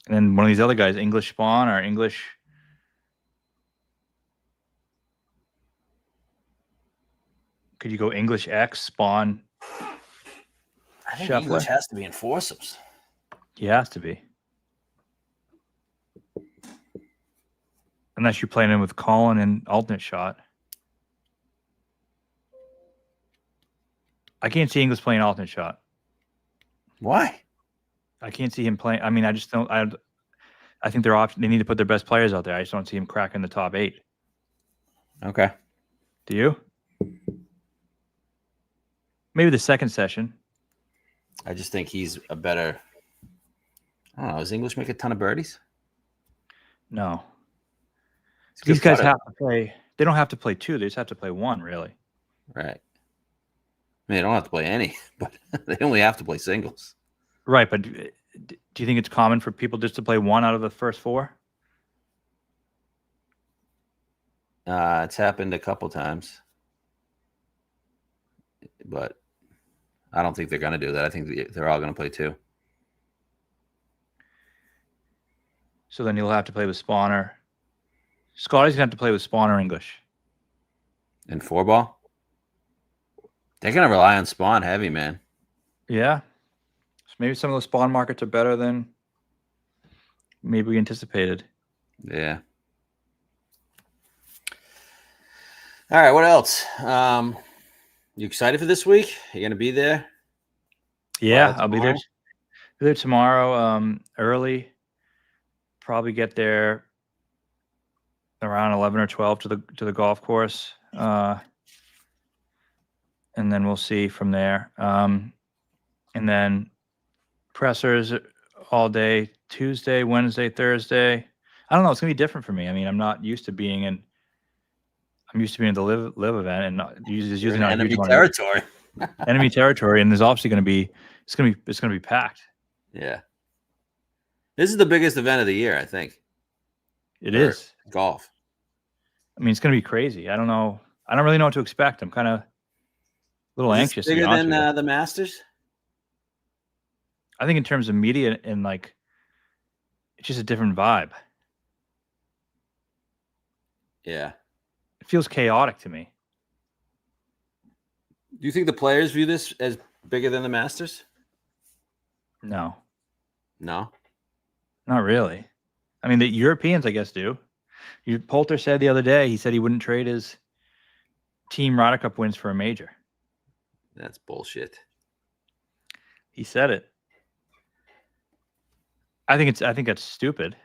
Speaker 2: And then one of these other guys, English Spawn or English. Could you go English X, Spawn?
Speaker 1: I think
Speaker 2: Scheffler?
Speaker 1: English has to be in foursomes.
Speaker 2: He has to be. Unless you're playing him with Colin and alternate shot. I can't see English playing alternate shot.
Speaker 1: Why?
Speaker 2: I can't see him playing. I mean, I just don't. I think they need to put their best players out there. I just don't see him cracking the top 8.
Speaker 1: Okay.
Speaker 2: Do you? Maybe the second session.
Speaker 1: I just think he's a better. I don't know. Does English make a ton of birdies?
Speaker 2: No. These guys have to play. They don't have to play 2. They just have to play 1, really.
Speaker 1: Right. I mean, they don't have to play any, but they only have to play singles.
Speaker 2: Right, but do you think it's common for people just to play 1 out of the first 4?
Speaker 1: It's happened a couple times, but I don't think they're going to do that. I think they're all going to play 2.
Speaker 2: So then you'll have to play with Spawner. Scotty's going to have to play with Spawner English.
Speaker 1: In 4 ball? They're going to rely on Spawn heavy, man.
Speaker 2: Yeah. So maybe some of those Spawn markets are better than maybe we anticipated.
Speaker 1: Yeah. All right, what else? You excited for this week? You going to be there?
Speaker 2: Yeah, I'll be there. Be there tomorrow early. Probably get there around 11 or 12 to the golf course. And then we'll see from there. And then pressers all day, Tuesday, Wednesday, Thursday. I don't know. It's going to be different for me. I mean, I'm not used to being in the live event and not using our
Speaker 1: enemy territory.
Speaker 2: Enemy territory. And there's obviously going to be, it's going to be packed.
Speaker 1: Yeah. This is the biggest event of the year, I think.
Speaker 2: It is.
Speaker 1: Golf.
Speaker 2: I mean, it's going to be crazy. I don't know. I don't really know what to expect. I'm kind of a little anxious.
Speaker 1: Bigger than the Masters?
Speaker 2: I think in terms of media and like, it's just a different vibe.
Speaker 1: Yeah.
Speaker 2: It feels chaotic to me.
Speaker 1: Do you think the players view this as bigger than the Masters?
Speaker 2: No.
Speaker 1: No?
Speaker 2: Not really. I mean, the Europeans, I guess, do. Poulter said the other day, he said he wouldn't trade his team Ryder Cup wins for a major.
Speaker 1: That's bullshit.
Speaker 2: He said it. I think that's stupid,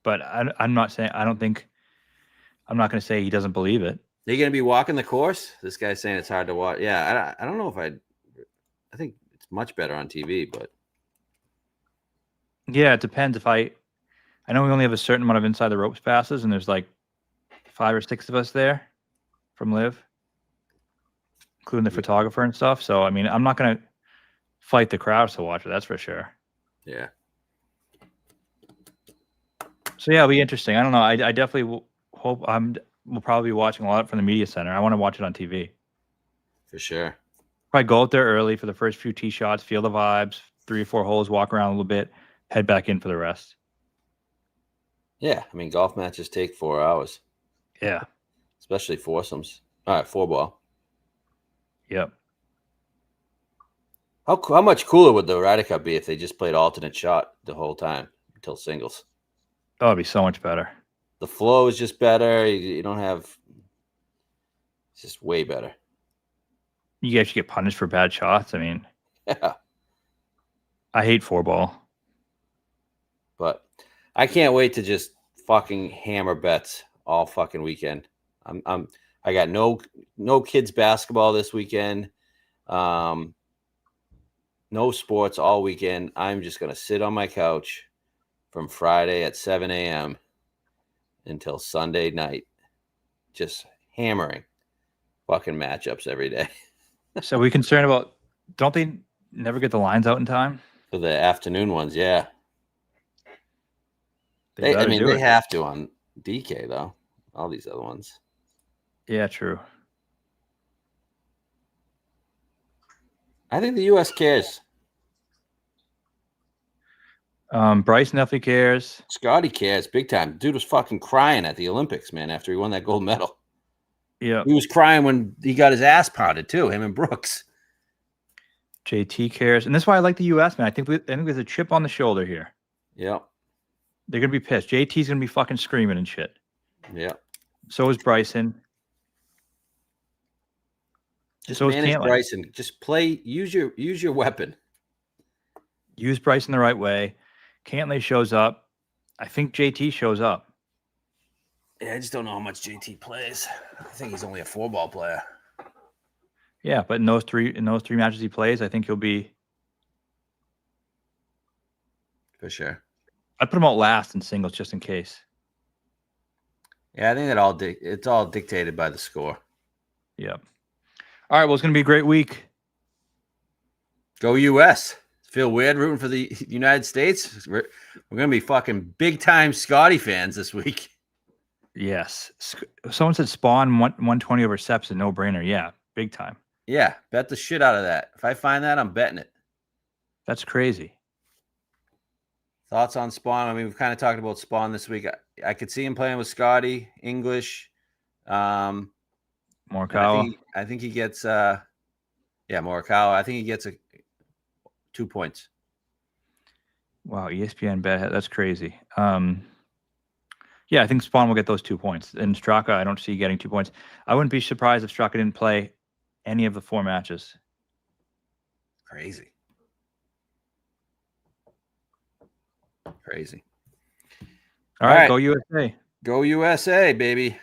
Speaker 2: but I'm not saying I'm not going to say he doesn't believe it.
Speaker 1: Are you going to be walking the course? This guy's saying it's hard to watch. Yeah, I don't know if I think it's much better on TV, but
Speaker 2: yeah, it depends. I know we only have a certain amount of inside the ropes passes, and there's like 5 or 6 of us there from Live, including the photographer and stuff. So I mean, I'm not going to fight the crowds to watch it. That's for sure.
Speaker 1: Yeah.
Speaker 2: So yeah, it'll be interesting. I don't know. I definitely hope we'll probably be watching a lot from the media center. I want to watch it on TV.
Speaker 1: For sure.
Speaker 2: Probably go out there early for the first few tee shots, feel the vibes, 3 or 4 holes, walk around a little bit, head back in for the rest.
Speaker 1: Yeah, I mean, golf matches take 4 hours.
Speaker 2: Yeah.
Speaker 1: Especially foursomes. All right, 4-ball.
Speaker 2: Yep.
Speaker 1: How much cooler would the Ryder Cup be if they just played alternate shot the whole time until singles?
Speaker 2: Oh, it'd be so much better.
Speaker 1: The flow is just better. You don't have. It's just way better.
Speaker 2: You guys should get punished for bad shots. I mean,
Speaker 1: Yeah.
Speaker 2: I hate 4-ball.
Speaker 1: But I can't wait to just fucking hammer bets all fucking weekend. I got no kids basketball this weekend. No sports all weekend. I'm just gonna sit on my couch from Friday at 7 a.m. until Sunday night, just hammering fucking matchups every day.
Speaker 2: So we concerned about, don't they never get the lines out in time?
Speaker 1: For the afternoon ones, yeah.
Speaker 2: They
Speaker 1: have to on DK though. All these other ones.
Speaker 2: Yeah, true.
Speaker 1: I think the U.S. cares.
Speaker 2: Bryson definitely cares.
Speaker 1: Scotty cares big time. Dude was fucking crying at the Olympics, man, after he won that gold medal.
Speaker 2: Yeah.
Speaker 1: He was crying when he got his ass pounded too, him and Brooks.
Speaker 2: JT cares. And that's why I like the U.S., man. I think there's a chip on the shoulder here.
Speaker 1: Yeah.
Speaker 2: They're going to be pissed. JT's going to be fucking screaming and shit.
Speaker 1: Yeah.
Speaker 2: So is Bryson.
Speaker 1: Just manage Bryson. Just play. Use your weapon.
Speaker 2: Use Bryson the right way. Cantlay shows up. I think JT shows up.
Speaker 1: Yeah, I just don't know how much JT plays. I think he's only a 4-ball player.
Speaker 2: Yeah, but in those three matches he plays, I think he'll be
Speaker 1: for sure.
Speaker 2: I'd put him out last in singles just in case.
Speaker 1: Yeah, I think it's all dictated by the score.
Speaker 2: Yeah. All right, well, it's going to be a great week.
Speaker 1: Go U.S. Feel weird rooting for the United States? We're going to be fucking big-time Scotty fans this week.
Speaker 2: Yes. Someone said Spawn 120 over Seps, a no-brainer. Yeah, big time.
Speaker 1: Yeah, bet the shit out of that. If I find that, I'm betting it.
Speaker 2: That's crazy.
Speaker 1: Thoughts on Spawn? I mean, we've kind of talked about Spawn this week. I could see him playing with Scotty, English.
Speaker 2: Morikawa.
Speaker 1: I think he gets Morikawa. I think he gets 2 points.
Speaker 2: Wow, ESPN bet. That's crazy. Yeah, I think Spawn will get those 2 points. And Straka, I don't see getting 2 points. I wouldn't be surprised if Straka didn't play any of the 4 matches.
Speaker 1: Crazy.
Speaker 2: All right, go USA.
Speaker 1: Go USA, baby.